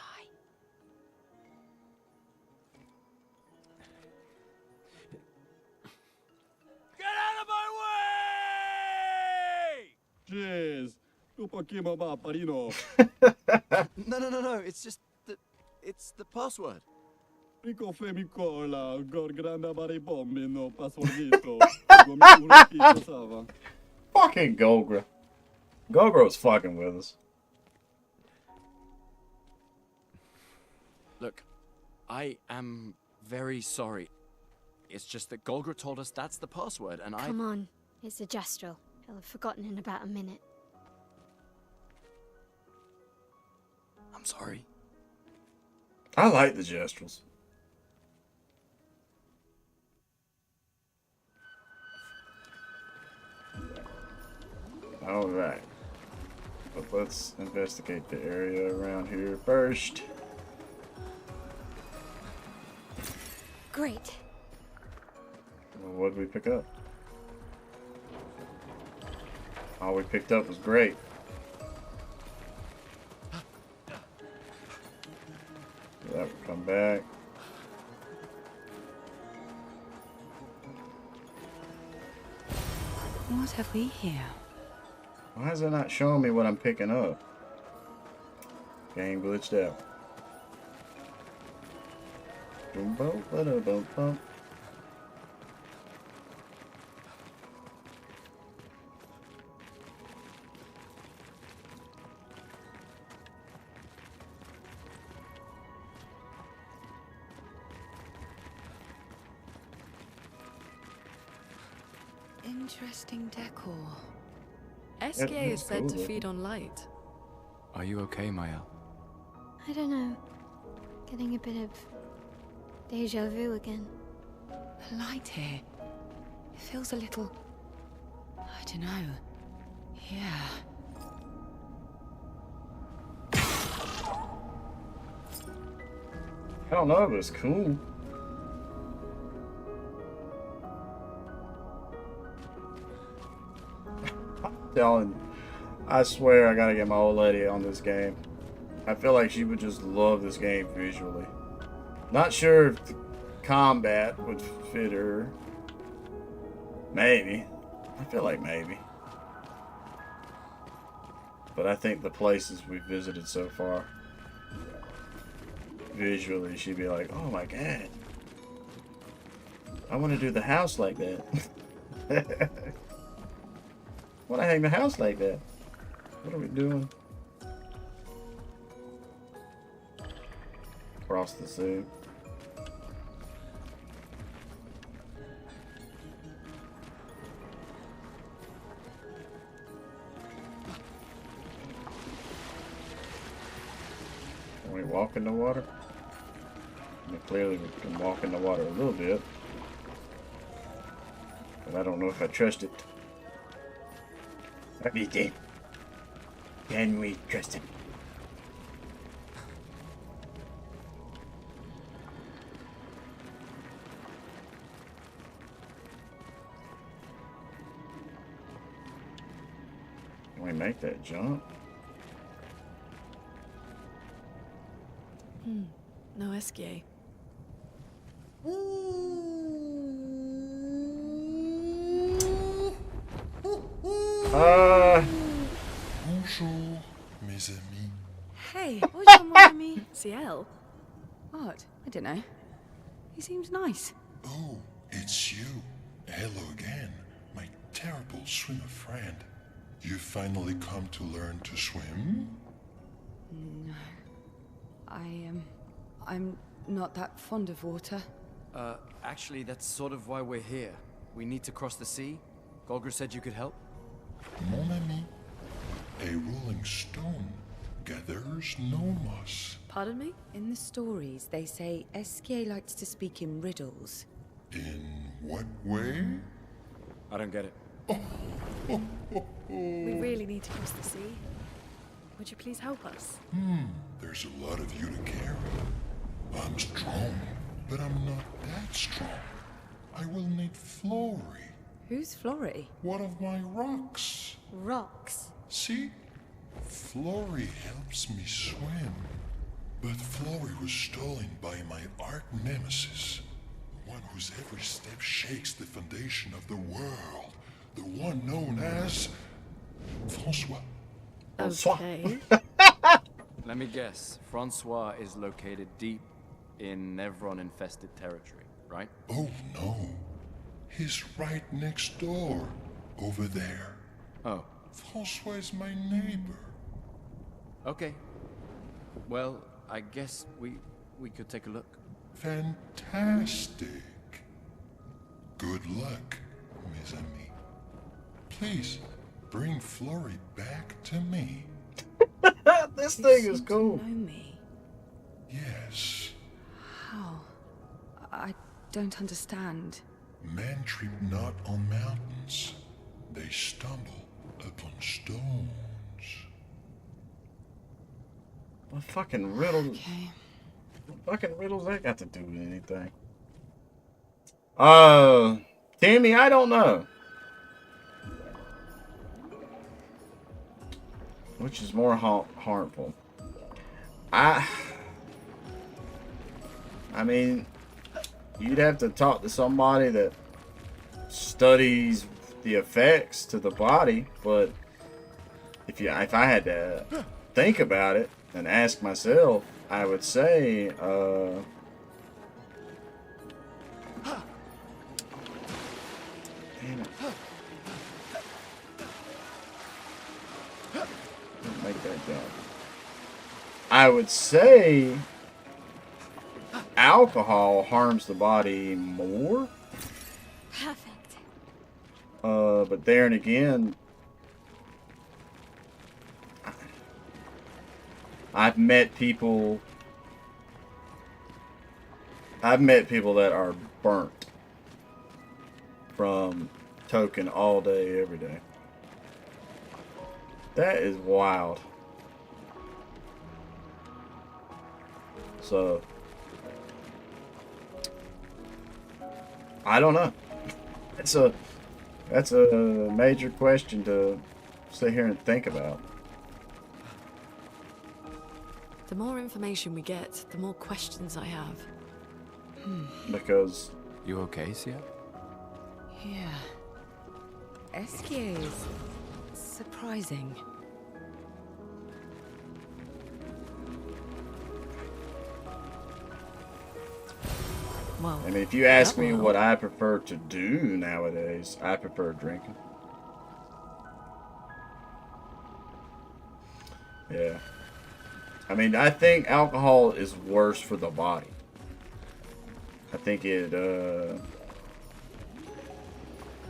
Get out of my way! Jeez. Upakima ba parino. No. It's just the... It's the password. Rico femicola, gorgranda baribombino, passwordito. Gomikito sava. Fucking Golgra. Golgra was fucking with us. Look, I am very sorry. It's just that Golgra told us that's the password, and Come on, it's a gestural. He'll have forgotten in about a minute. I'm sorry. I like the gestrels. Alright. But let's investigate the area around here first. Great. Well, what did we pick up? All we picked up was great. So that will come back. What have we here? Why is it not showing me what I'm picking up? Game glitched out. Boom, boom, ba-da, boom, boom. Interesting decor. SK is said to cool. feed on light. Are you okay, Mael? I don't know. Getting a bit of deja vu again. The light here. It feels a little... I don't know. Yeah. I don't know, but it's cool. I swear I gotta get my old lady on this game. I feel like she would just love this game visually. Not sure if the combat would fit her. Maybe. I feel like maybe. But I think the places we've visited so far, visually, she'd be like, oh my god. I want to do the house like that. I want to hang the house like that. What are we doing? Across the sea. Can we walk in the water? I mean, clearly we can walk in the water a little bit. But I don't know if I trust it. What do you think? Can we trust it? Can we make that jump? No SK. Bonjour, mes amis. Hey, what's your mon ami? CL? What? I don't know. He seems nice. Oh, it's you. Hello again, my terrible swimmer friend. You finally come to learn to swim? No. I'm not that fond of water. Actually, that's sort of why we're here. We need to cross the sea. Golgr said you could help. Mon ami, a rolling stone gathers no moss. Pardon me? In the stories, they say SK likes to speak in riddles. In what way? I don't get it. We really need to cross the sea. Would you please help us? There's a lot of you to carry. I'm strong, but I'm not that strong. I will need Flory, Who's Flory? one of my rocks. Rocks. See? Flory helps me swim. But Flory was stolen by my arch nemesis. The one whose every step shakes the foundation of the world. The one known as... François. Okay. Let me guess. Francois is located deep in Nevron-infested territory, right? Oh no. He's right next door. Over there. Oh, François is my neighbor. okay. Well, I guess we could take a look. Fantastic. Good luck, mes amis. Please, bring Flory back to me. This You thing seem is to cool. know me. Yes. How? I don't understand. Men trip not on mountains. They stumble upon stones. What fucking riddles? Okay. What fucking riddles that got to do with anything? Timmy, I don't know. Which is more harmful? I mean, you'd have to talk to somebody that studies the effects to the body, but if I had to think about it and ask myself, I would say, damn it. Didn't make that jump. I would say alcohol harms the body more. Perfect. But there and again, I've met people that are burnt from token all day, every day. That is wild. So, I don't know. That's a major question to sit here and think about. The more information we get, the more questions I have. Because You okay, Sia? Yeah. Eskies. Surprising. Well, I mean, if you ask that me will what I prefer to do nowadays, I prefer drinking. Yeah. I mean, I think alcohol is worse for the body. I think it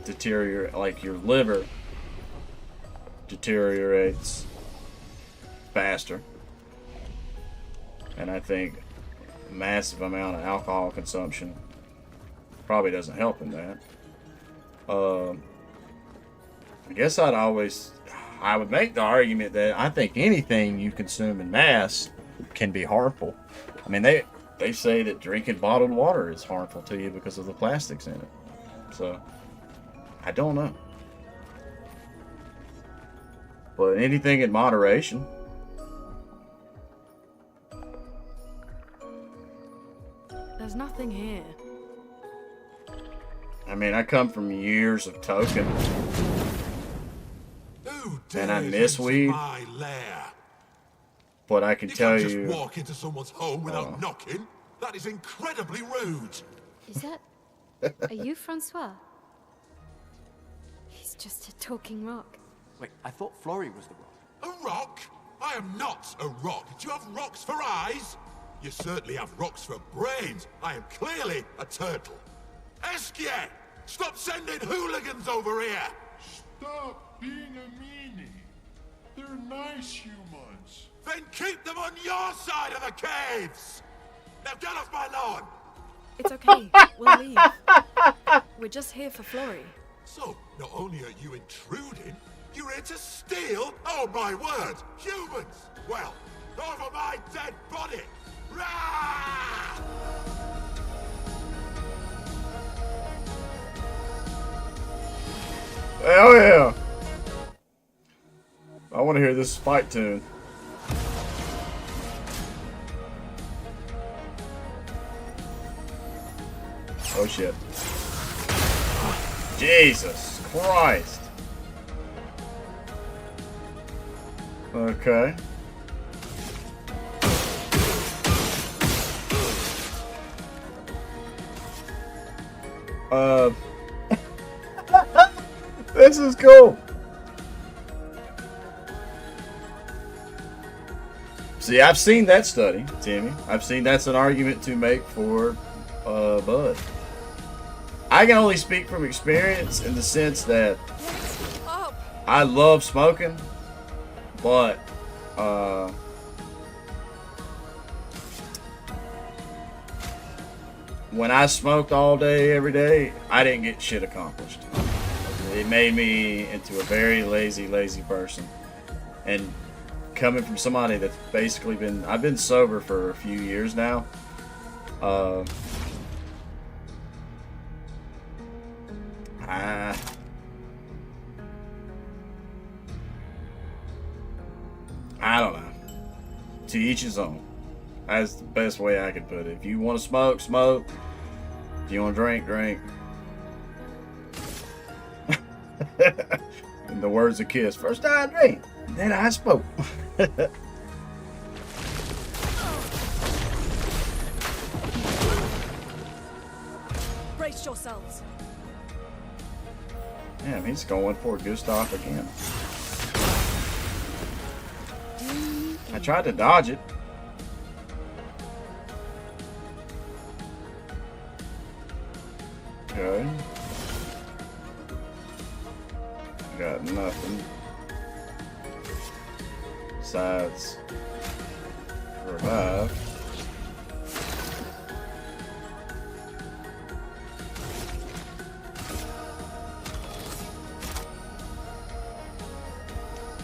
deteriorate, like your liver deteriorates faster. And I think a massive amount of alcohol consumption probably doesn't help in that. I guess I would make the argument that I think anything you consume in mass can be harmful. I mean, they say that drinking bottled water is harmful to you because of the plastics in it. So, I don't know. But anything in moderation. there's nothing here. I mean, I come from years of token. Who And I dares miss enter weed. my lair? But I can You tell can't just you, walk into someone's home without knocking. That is incredibly rude. Is that... Are you Francois? He's just a talking rock. Wait, I thought Florrie was the rock. A rock? I am not a rock. Do you have rocks for eyes? You certainly have rocks for brains. I am clearly a turtle. Esquier! Stop sending hooligans over here! Stop being a meanie. They're nice humans. Then keep them on your side of the caves! Now get off my lawn! It's okay. We'll leave. We're just here for Florrie. So, not only are you intruding, you're here to steal? Oh my word! Humans! Well, over my dead body! Rah! hell yeah! I want to hear this fight tune. Oh shit. Jesus Christ. Okay. This is cool. See, I've seen that study, Timmy. I've seen that's an argument to make for bud. I can only speak from experience in the sense that I love smoking, but when I smoked all day, every day, I didn't get shit accomplished. It made me into a very lazy person. And coming from somebody that's basically I've been sober for a few years now. I don't know. To each his own. That's the best way I could put it. If you want to smoke, smoke. If you want to drink, drink. In the words of Kiss, first I drink, then I spoke. Brace yourselves. Damn, he's going for Gustav again. I tried to dodge it. Okay. got nothing. Besides revive.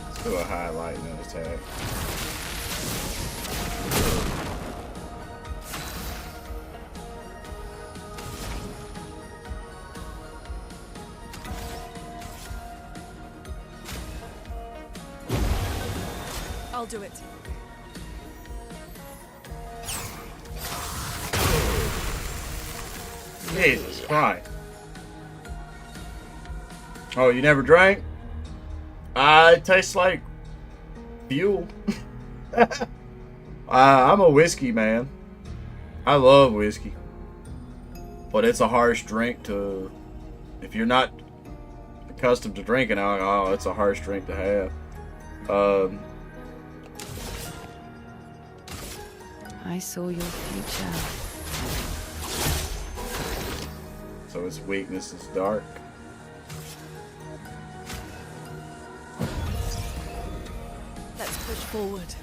Let's do a high lightning attack. I'll do it. Jesus Christ. Oh, you never drank? It tastes like fuel. I'm a whiskey man. I love whiskey. But it's a harsh drink to... If you're not accustomed to drinking alcohol, it's a harsh drink to have. I saw your future. So its weakness is dark. Let's push forward.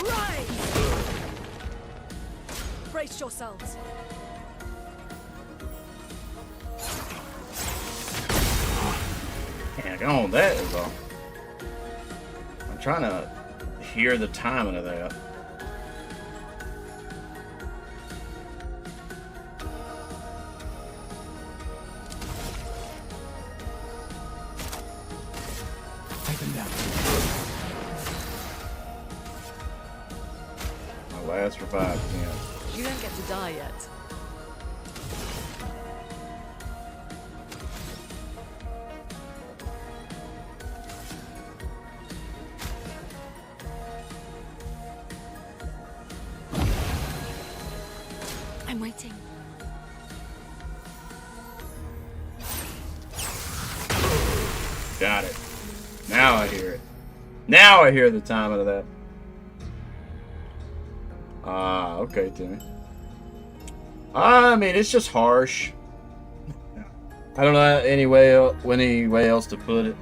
Rise! Brace yourselves. Hang on, that is all. I'm trying to hear the timing of that. Take them down. My last revive attempt. You don't get to die yet. I'm waiting. Got it. Now I hear it. Now I hear the timing of that. Ah, okay, Timmy. I mean, it's just harsh. I don't know any way else to put it.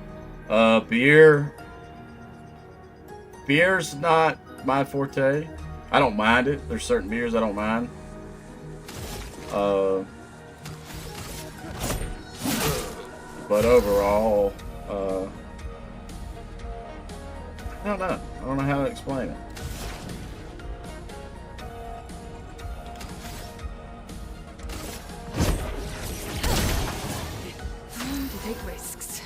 Beer's not my forte. I don't mind it. There's certain beers I don't mind. But overall, I don't know. I don't know how to explain it. Time to take risks.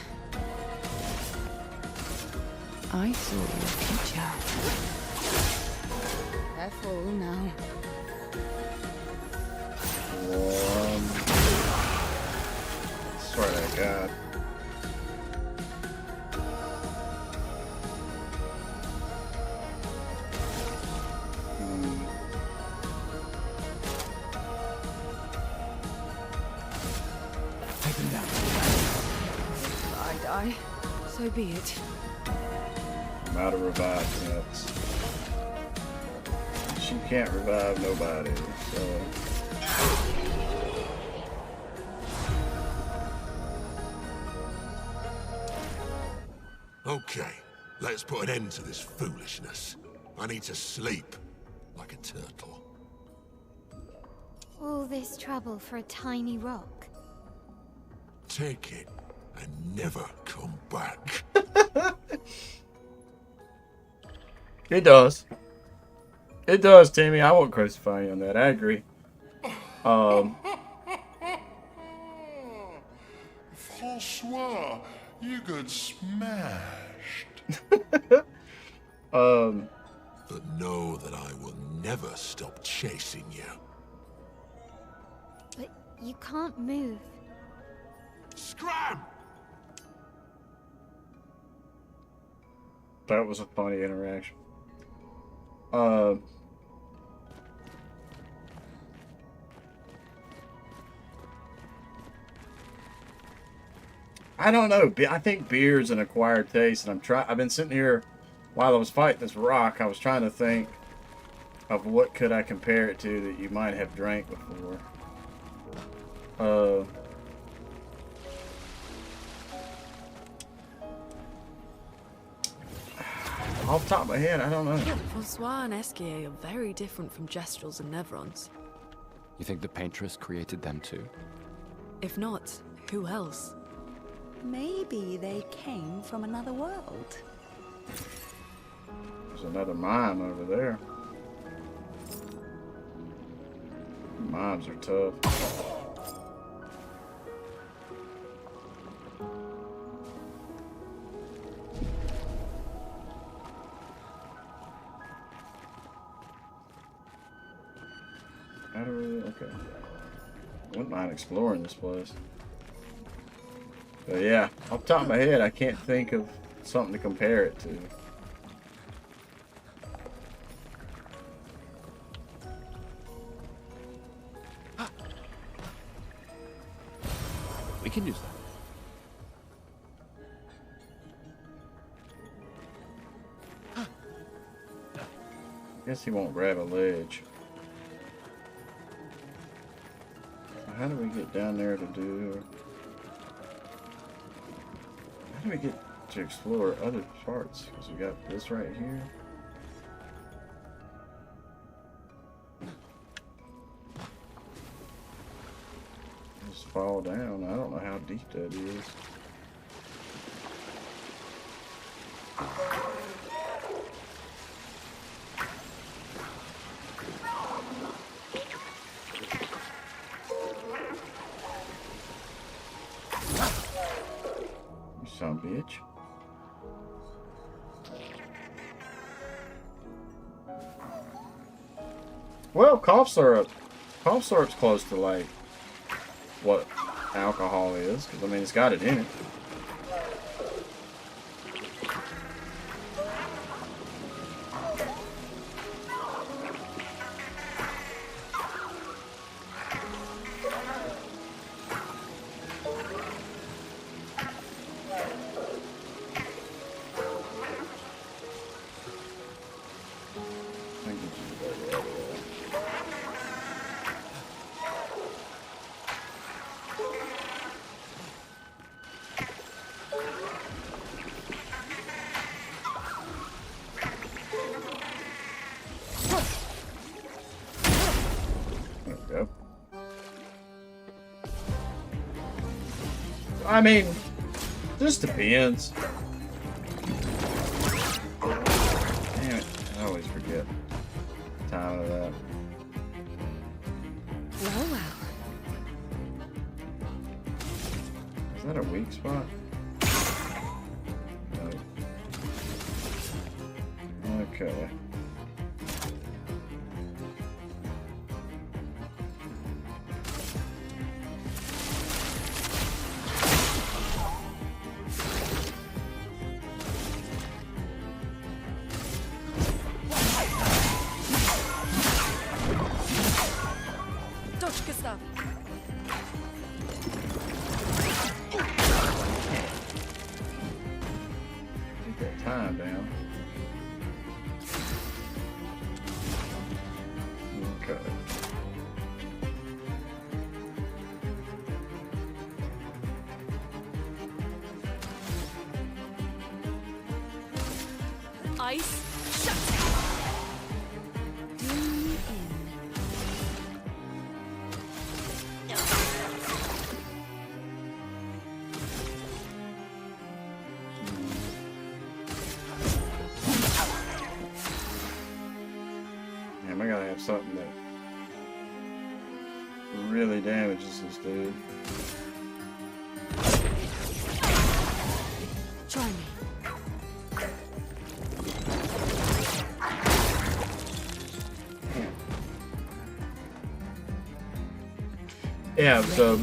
I saw your future. Careful now. Swear to God. Take them down. If I die, so be it. I'm out of revive attempts. She can't revive nobody, so... Okay, let's put an end to this foolishness. I need to sleep like a turtle. All this trouble for a tiny rock. Take it and never come back. It does. It does, Timmy. I won't crucify you on that. I agree. Francois, you got smashed. But know that I will never stop chasing you. But you can't move. Scram! That was a funny interaction. I don't know. I think beer's an acquired taste, and I've been sitting here while I was fighting this rock. I was trying to think of what could I compare it to that you might have drank before. Off the top of my head, I don't know. Francois and Esquier are very different from Gestrels and Nevrons. You think the paintress created them too? If not, who else? Maybe they came from another world. There's another mime over there. Mimes are tough. How do we... Okay. Wouldn't mind exploring this place. But yeah, off the top of my head, I can't think of something to compare it to. We can use that. Guess he won't grab a ledge. How do we get down there to do... How do we get to explore other parts? Because we got this right here. Just fall down. I don't know how deep that is. You son of a bitch. Well, cough syrup. Cough syrup's close to like what alcohol is, because I mean it's got it in it. I mean, just depends. Damn it, I always forget the time of that. Well, well. Is that a weak spot? No. Okay. Time down. Okay. Ice, shut. Damn, I gotta have something that really damages this dude. Try me. Yeah, so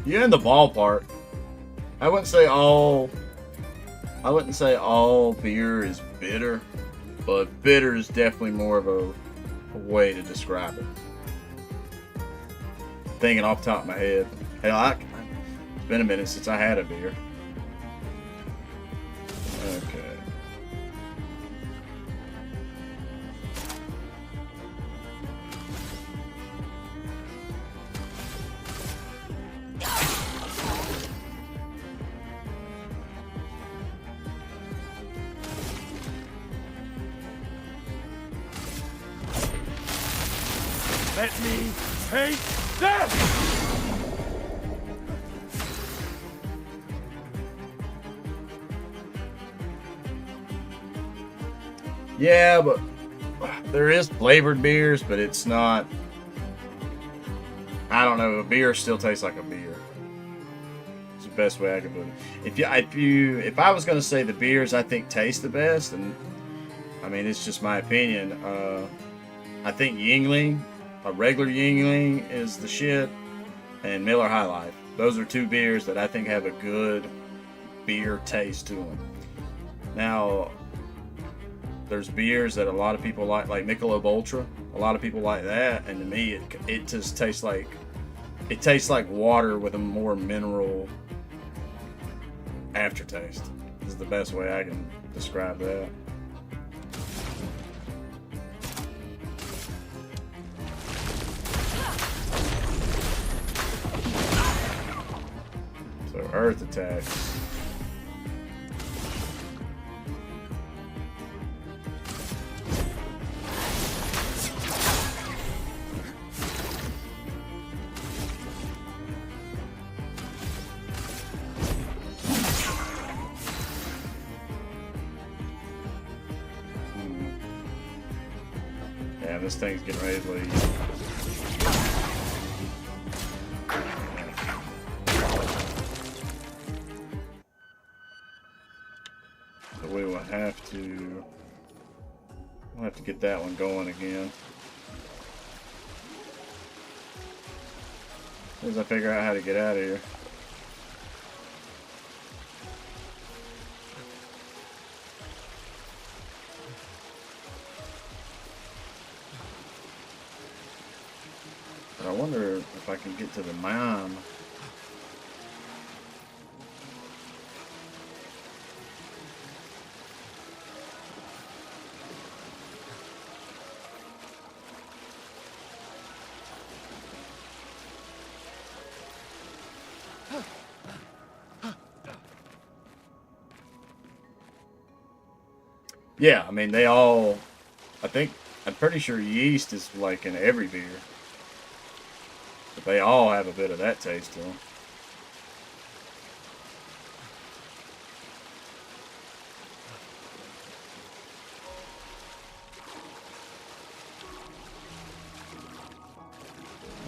you're in the ballpark. I wouldn't say all beer is bitter, but bitter is definitely more of a way to describe it. Thinking off the top of my head. Hell, it's been a minute since I had a beer. Okay. Let me take this! Yeah, but there is flavored beers, but it's not. I don't know. A beer still tastes like a beer. It's the best way I can put it. If I was gonna say the beers I think taste the best, and I mean it's just my opinion. I think Yingling, a regular Yingling, is the shit, and Miller High Life. Those are two beers that I think have a good beer taste to them. Now, there's beers that a lot of people like Michelob Ultra. A lot of people like that, and to me, it just tastes like water with a more mineral aftertaste. This is the best way I can describe that. So earth attacks. Yeah, this thing's getting ready to leave. So we will have to. We'll have to get that one going again. As soon as I figure out how to get out of here. But I wonder if I can get to the mine. Yeah, I mean, they all, I'm pretty sure yeast is like in every beer. But they all have a bit of that taste to them.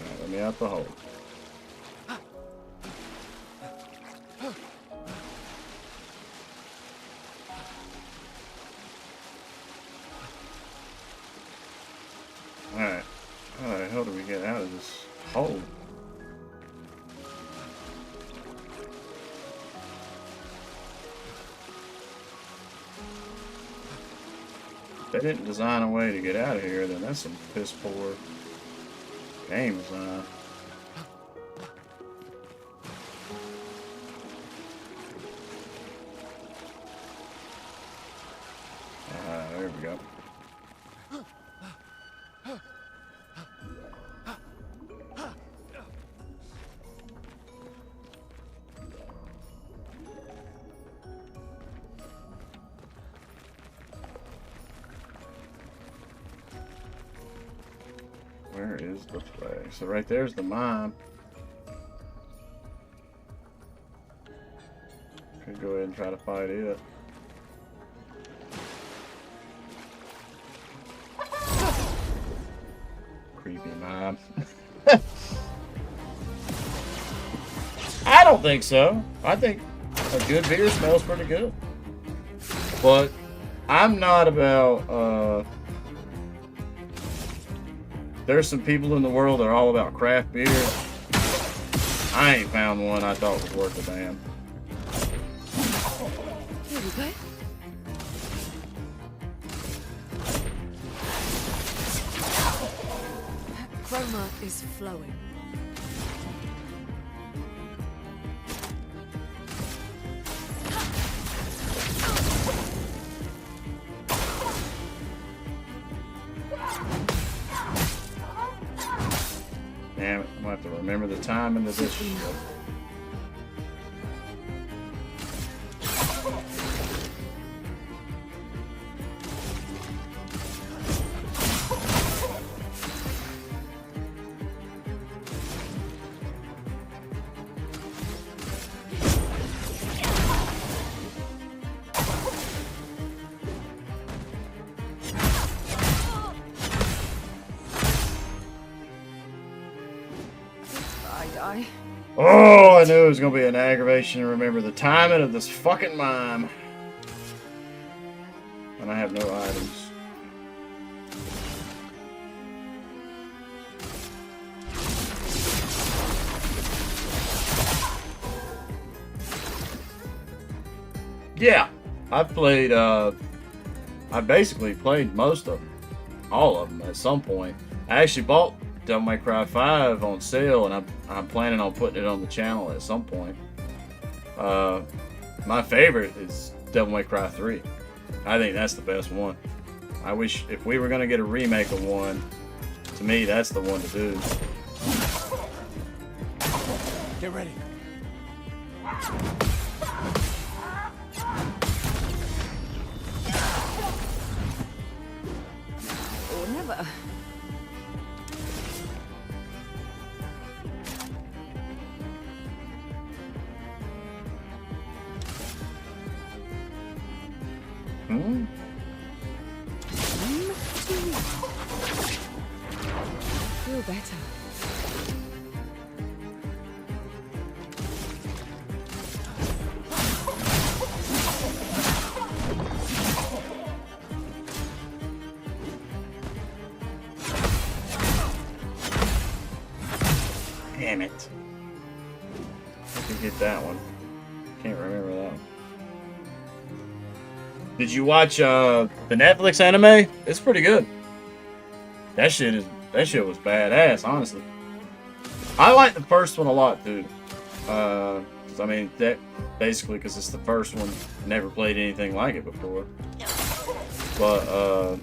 Alright, let me out the hole. Alright, how the hell do we get out of this hole? If they didn't design a way to get out of here, then that's some piss poor game design. There we go. Where is the flag? So right there's the mine. Could go ahead and try to fight it. Creepy mine. I don't think so. I think a good beer smells pretty good. But I'm not about there's some people in the world that are all about craft beer. I ain't found one I thought was worth a damn. Here we go. Chroma is flowing. Damn it, I'm gonna have to remember the time into this shit. Oh, I knew it was gonna be an aggravation to remember the timing of this fucking mime. And I have no items. Yeah, I've played, I basically played most of them. All of them at some point. I actually bought Devil May Cry 5 on sale, and I'm planning on putting it on the channel at some point. My favorite is Devil May Cry 3. I think that's the best one. I wish if we were going to get a remake of one, to me, that's the one to do. Get ready. Or never. Hmm? Feel better. Damn it. I could get that one. Can't remember that one. Did you watch the Netflix anime? It's pretty good. That shit was badass, honestly. I like the first one a lot, dude. 'Cause, I mean, that basically because it's the first one. Never played anything like it before. But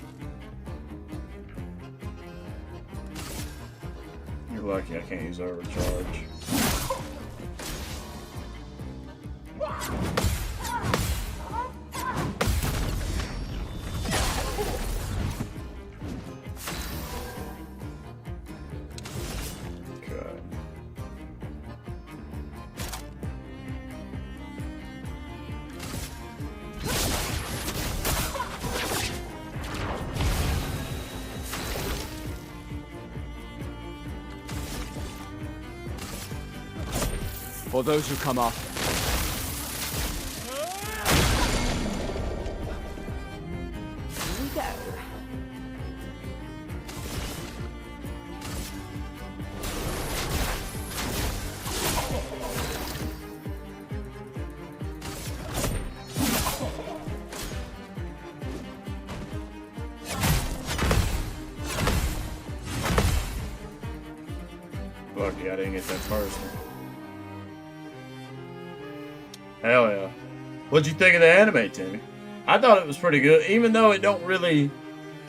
you're lucky I can't use overcharge. Okay. For those who come after. Here we go. Lucky I didn't get that first one. Hell yeah. What'd you think of the anime, Timmy? I thought it was pretty good, even though it don't really,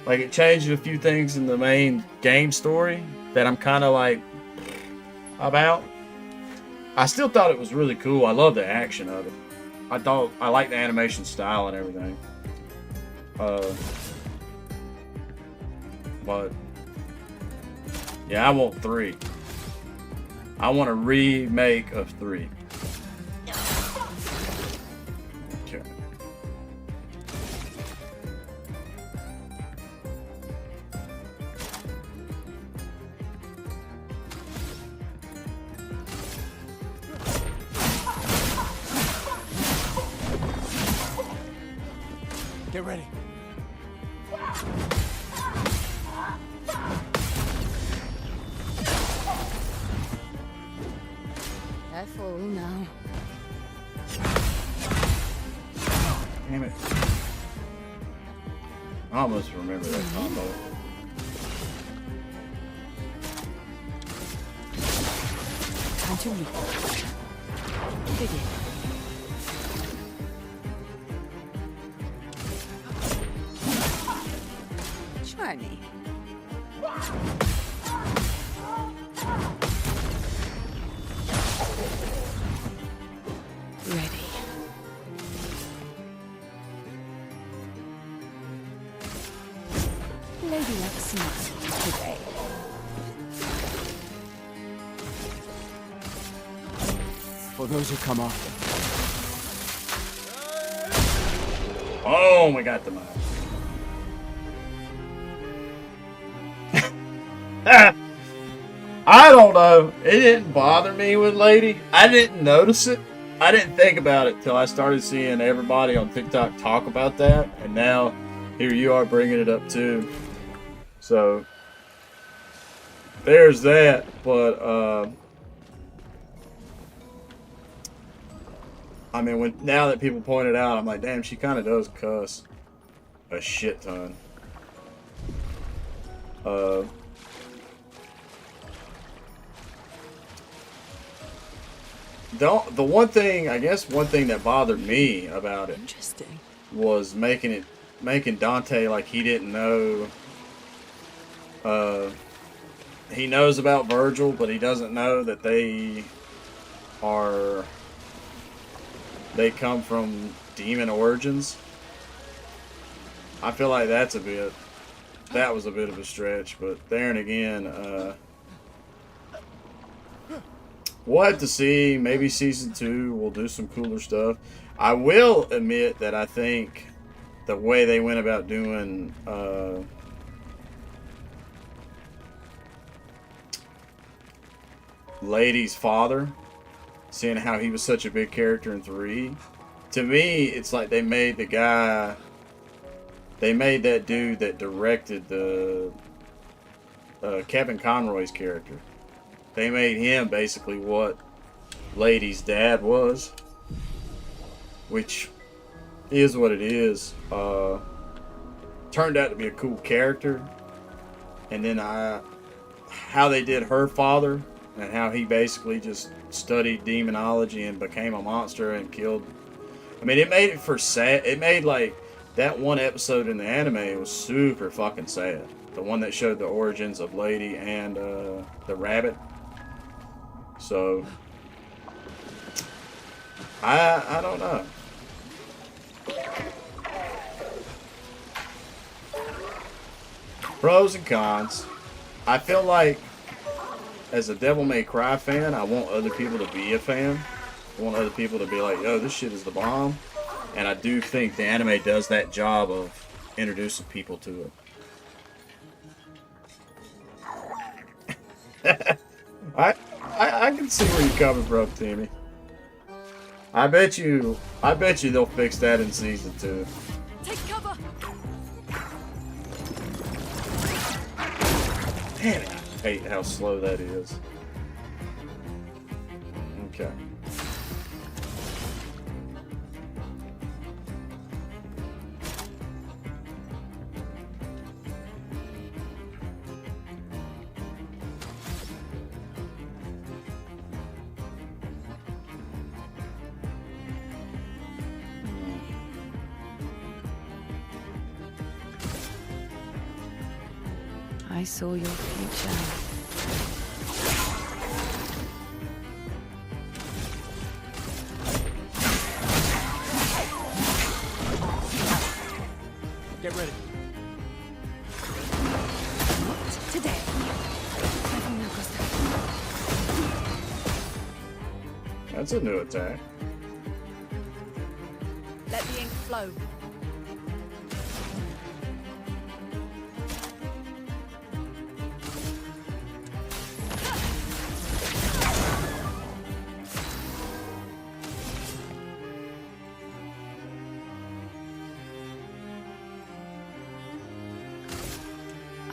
like, it changed a few things in the main game story that I'm kind of like about. I still thought it was really cool. I love the action of it. I like the animation style and everything. But yeah, I want 3. I want a remake of 3. Okay. Get ready. Careful now. Damn it. I almost remember that combo. Time to leap. Begin. Try me. Ready. Lady Luck sneaks today. For those who come after. Oh, we got the mouse. I I don't know. It didn't bother me with Lady. I didn't notice it. I didn't think about it till I started seeing everybody on TikTok talk about that, and now here you are bringing it up too. So there's that. But I mean, now that people point it out, I'm like, damn, she kind of does cuss a shit ton. The one thing, I guess, one thing that bothered me about it Interesting. was making Dante like he didn't know. He knows about Virgil, but he doesn't know that they come from demon origins. I feel like that was a bit of a stretch, but there and again, we'll have to see. Maybe season 2 will do some cooler stuff. I will admit that I think the way they went about doing Lady's father, seeing how he was such a big character in 3, to me, it's like they made that dude that directed the Kevin Conroy's character. They made him basically what Lady's dad was, which is what it is. Turned out to be a cool character, and then how they did her father and how he basically just studied demonology and became a monster and killed. I mean, it made it for sad. It made like that one episode in the anime was super fucking sad. The one that showed the origins of Lady and the rabbit. So I don't know. Pros and cons. I feel like as a Devil May Cry fan, I want other people to be a fan. I want other people to be like, yo, this shit is the bomb. And I do think the anime does that job of introducing people to it. I can see where you're coming from, Timmy. I bet you they'll fix that in season 2. Take cover. Damn it, I hate how slow that is. Okay. I saw your future. Get ready. Not today. That's a new attack. Let the ink flow.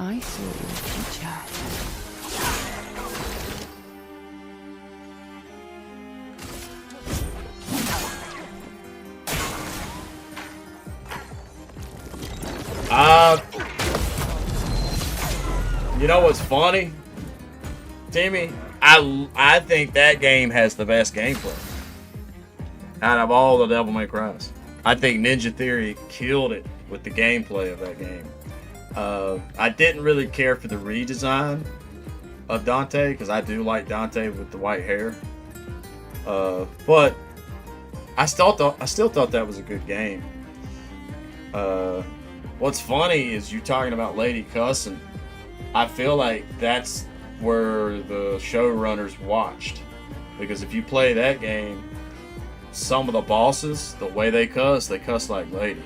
I saw your future. You know what's funny, Timmy? I think that game has the best gameplay out of all the Devil May Cries. I think Ninja Theory killed it with the gameplay of that game. I didn't really care for the redesign of Dante because I do like Dante with the white hair. But I still thought that was a good game. What's funny is you talking about Lady cussing. I feel like that's where the showrunners watched, because if you play that game, some of the bosses, the way they cuss like Lady.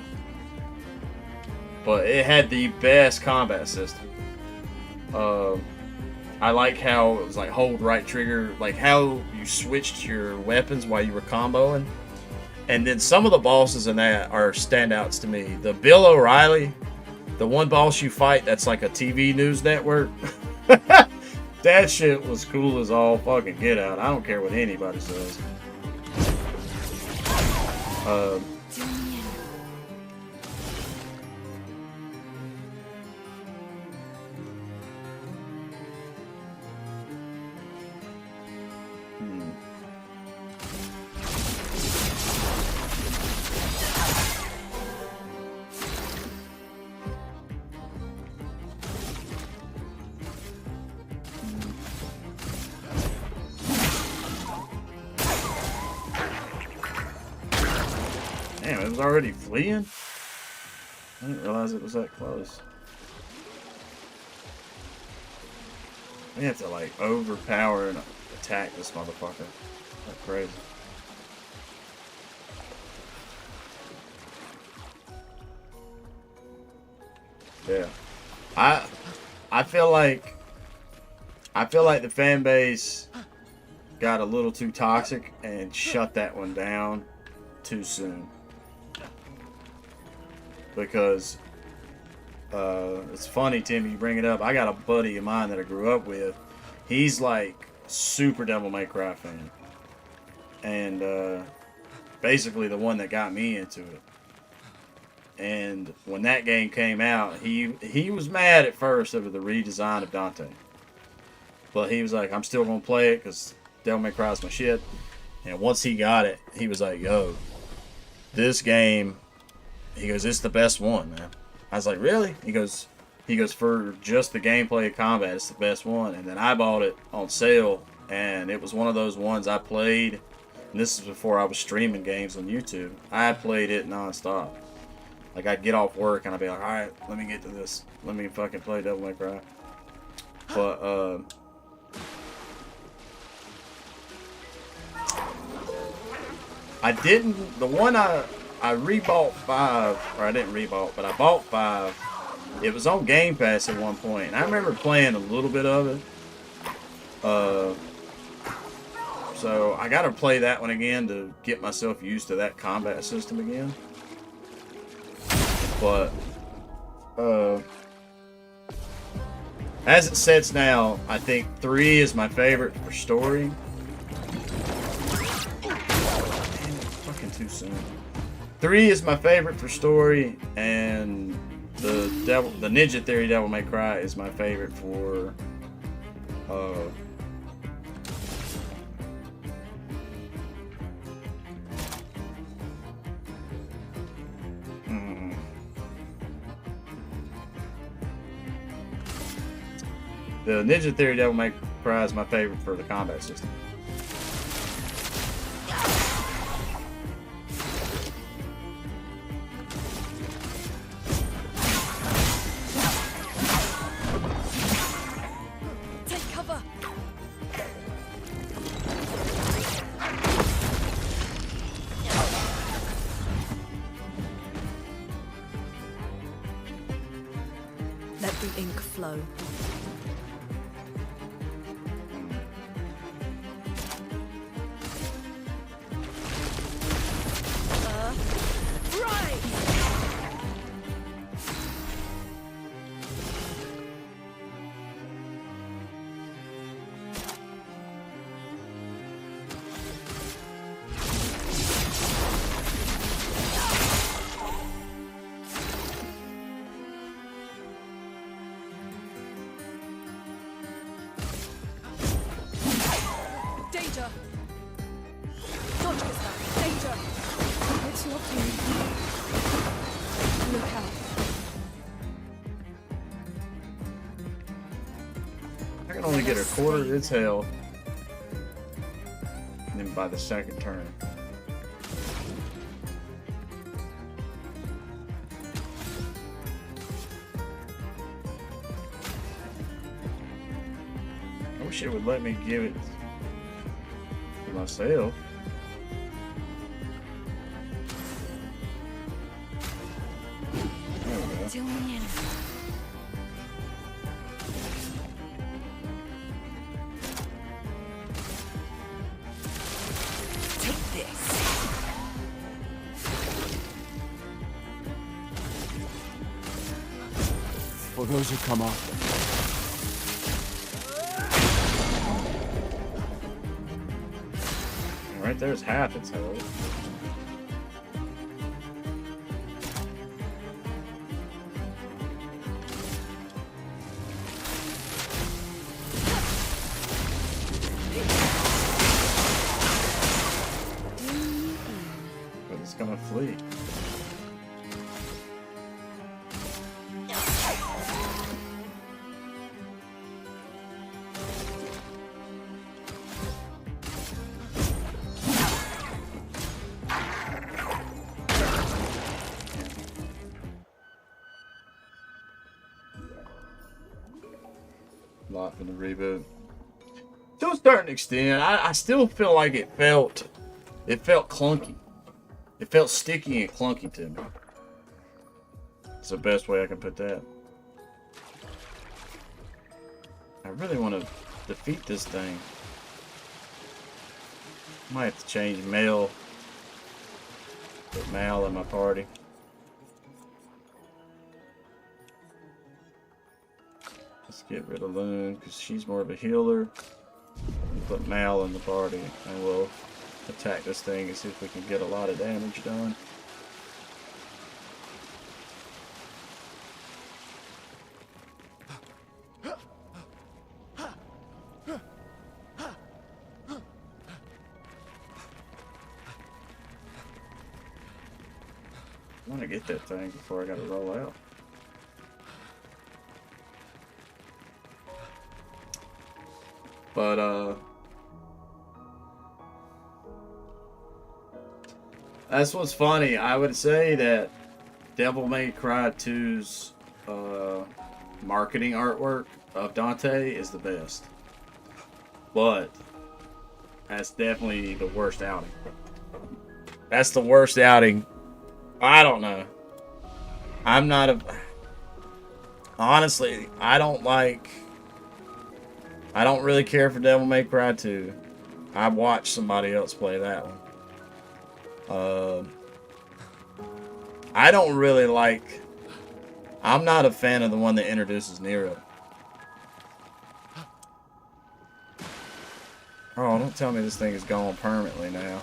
But it had the best combat system. I I like how it was like hold right trigger, like how you switched your weapons while you were comboing. And then some of the bosses in that are standouts to me. The Bill O'Reilly, the one boss you fight that's like a TV news network. That shit was cool as all fucking get out. I don't care what anybody says. Damn, it was already fleeing? I didn't realize it was that close. We have to like overpower and attack this motherfucker. That's crazy. Yeah. I feel like the fan base got a little too toxic and shut that one down too soon. Because it's funny, Tim, you bring it up. I got a buddy of mine that I grew up with. He's like super Devil May Cry fan, and basically the one that got me into it. And when that game came out, he was mad at first over the redesign of Dante, but he was like, "I'm still gonna play it because Devil May Cry is my shit." And once he got it, he was like, "Yo, this game." He goes, "It's the best one, man." I was like, "Really?" He goes, "For just the gameplay of combat, it's the best one." And then I bought it on sale, and it was one of those ones I played. And this is before I was streaming games on YouTube. I played it nonstop. Like, I'd get off work, and I'd be like, "All right, let me get to this. Let me fucking play Devil May Cry." But, I didn't... The one I rebought 5, or I didn't rebought, but I bought 5. It was on Game Pass at one point, and I remember playing a little bit of it. So I gotta play that one again to get myself used to that combat system again. But, as it sits now, I think 3 is my favorite for story. Damn it, fucking too soon. 3 is my favorite for story, and the Ninja Theory Devil May Cry is my favorite for the Ninja Theory Devil May Cry is my favorite for the combat system. Let the ink flow. Right! Danger! Dodge this now! Danger! It's your turn. Look out. I can only get a quarter of its health, and then by the second turn. I wish it would let me give it to myself. There we go. or those who come after. Right there's half its health. But it's gonna flee. Lot from the reboot. To a certain extent, I still feel like it felt clunky. It felt sticky and clunky to me. It's the best way I can put that. I really want to defeat this thing. Might have to change Mel. Put Mal in my party. Let's get rid of Loon because she's more of a healer. Put Mal in the party and we'll attack this thing and see if we can get a lot of damage done. I want to get that thing before I got to roll out. But, that's what's funny. I would say that Devil May Cry 2's marketing artwork of Dante is the best. But that's definitely the worst outing. That's the worst outing. I don't know. I'm not a... Honestly, I don't really care for Devil May Cry 2. I watched somebody else play that one. I don't really like... I'm not a fan of the one that introduces Nero. Oh, don't tell me this thing is gone permanently now.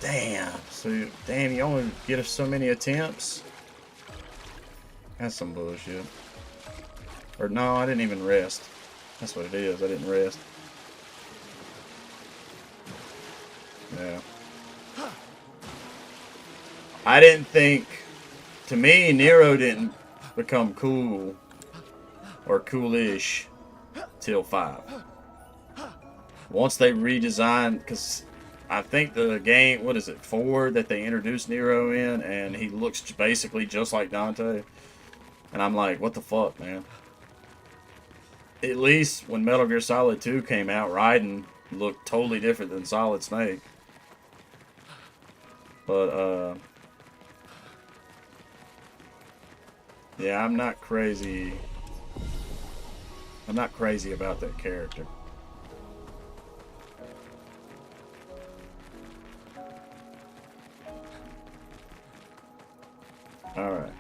Damn. So, damn, you only get us so many attempts? That's some bullshit. Or no, I didn't even rest. That's what it is. I didn't rest. Yeah. I didn't think... To me, Nero didn't become cool or coolish till 5. Once they redesigned... Because I think the game... What is it? 4 that they introduced Nero in. And he looks basically just like Dante. And I'm like, what the fuck, man? At least when Metal Gear Solid 2 came out, Raiden looked totally different than Solid Snake. But, yeah, I'm not crazy. I'm not crazy about that character. Alright.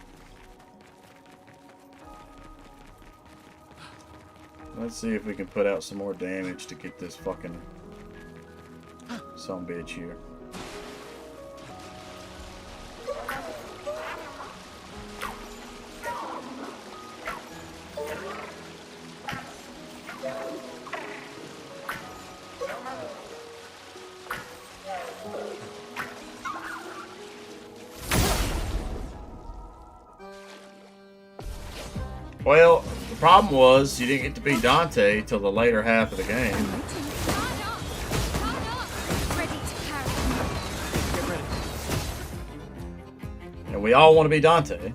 Let's see if we can put out some more damage to get this fucking sumbitch here. Well, the problem was you didn't get to beat Dante till the later half of the game. Ready to carry. Get ready. And we all want to be Dante. Here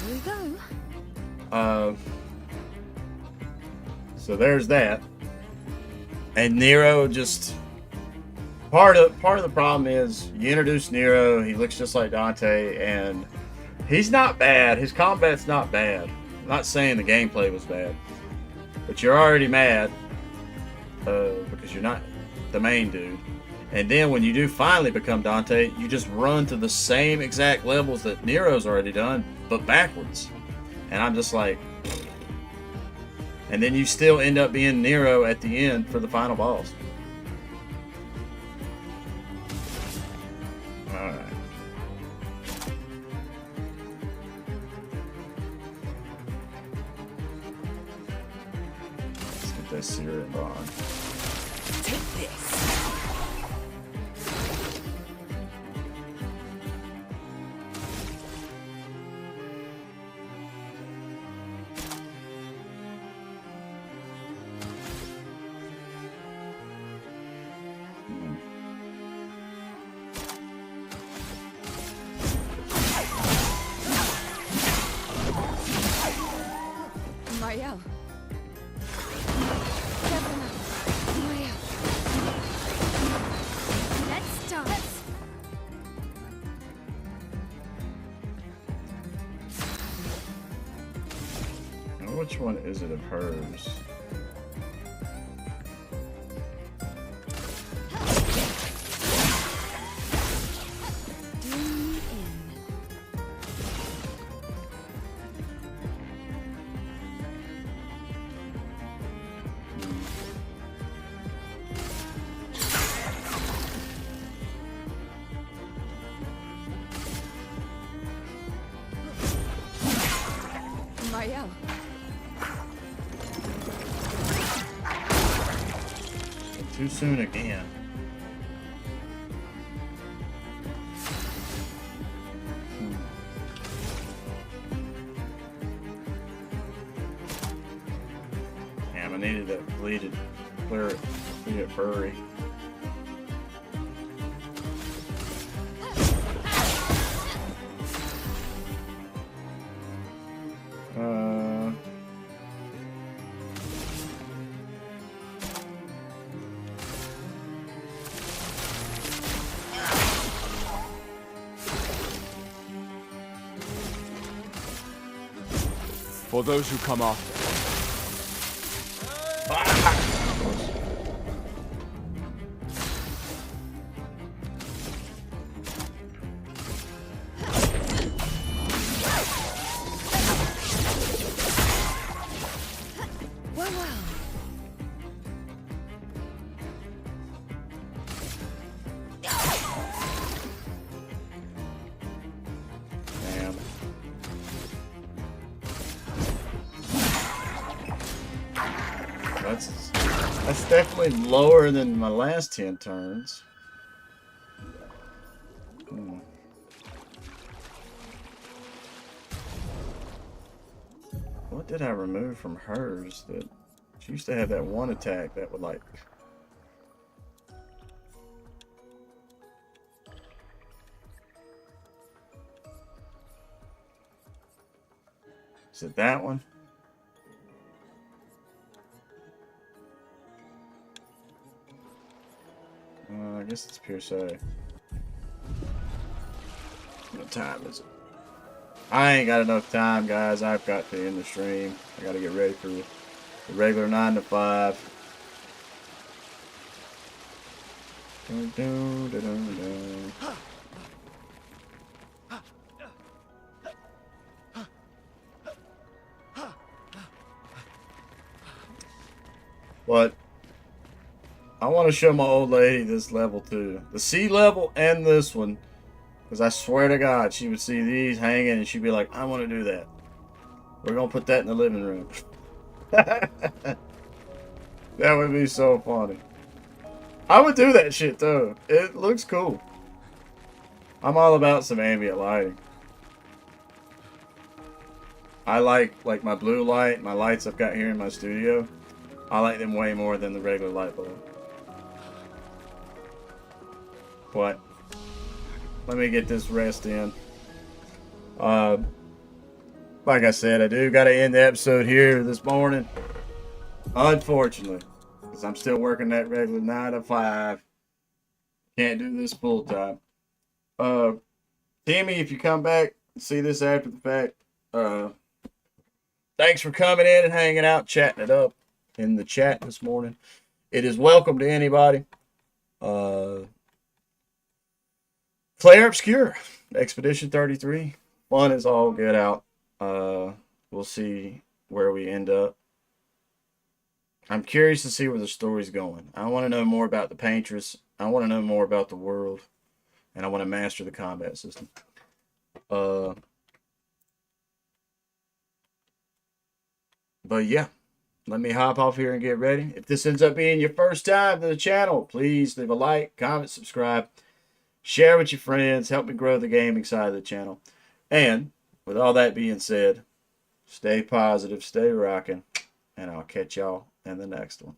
we go. So there's that. And Nero just... Part of the problem is you introduce Nero, he looks just like Dante, and he's not bad. His combat's not bad. I'm not saying the gameplay was bad. But you're already mad. because you're not the main dude. And then when you do finally become Dante, you just run to the same exact levels that Nero's already done, but backwards. And I'm just like... And then you still end up being Nero at the end for the final boss. Alright. Let's get that Syrian bond. Take this. Marielle. Marielle. Let's dance. Now, which one is it of hers? Marielle. Too soon again. Damn, I needed that bleeded Clair, Parry. For those who come after. Damn. That's definitely lower than my last 10 turns. What did I remove from hers that she used to have that one attack that would like... Is it that one? I guess it's Pierce. What time is it? I ain't got enough time, guys. I've got to end the stream. I got to get ready for the regular 9 to 5. Dun, dun, dun, dun, dun. But I want to show my old lady this level too. The C level and this one. Because I swear to God, she would see these hanging and she'd be like, I want to do that. We're going to put that in the living room. That would be so funny. I would do that shit too. It looks cool. I'm all about some ambient lighting. I like my blue light, my lights I've got here in my studio. I like them way more than the regular light bulb. What? Let me get this rest in. Like I said, I do got to end the episode here this morning. Unfortunately. Because I'm still working that regular 9 to 5. Can't do this full time. Timmy, if you come back and see this after the fact, thanks for coming in and hanging out, chatting it up in the chat this morning. It is welcome to anybody. Clair, Obscur, Expedition 33. Fun is all get out. We'll see where we end up. I'm curious to see where the story's going. I want to know more about the Paintress. I want to know more about the world. And I want to master the combat system. But yeah, let me hop off here and get ready. If this ends up being your first time to the channel, please leave a like, comment, subscribe, share with your friends, help me grow the gaming side of the channel. And with all that being said, stay positive, stay rocking, and I'll catch y'all in the next one.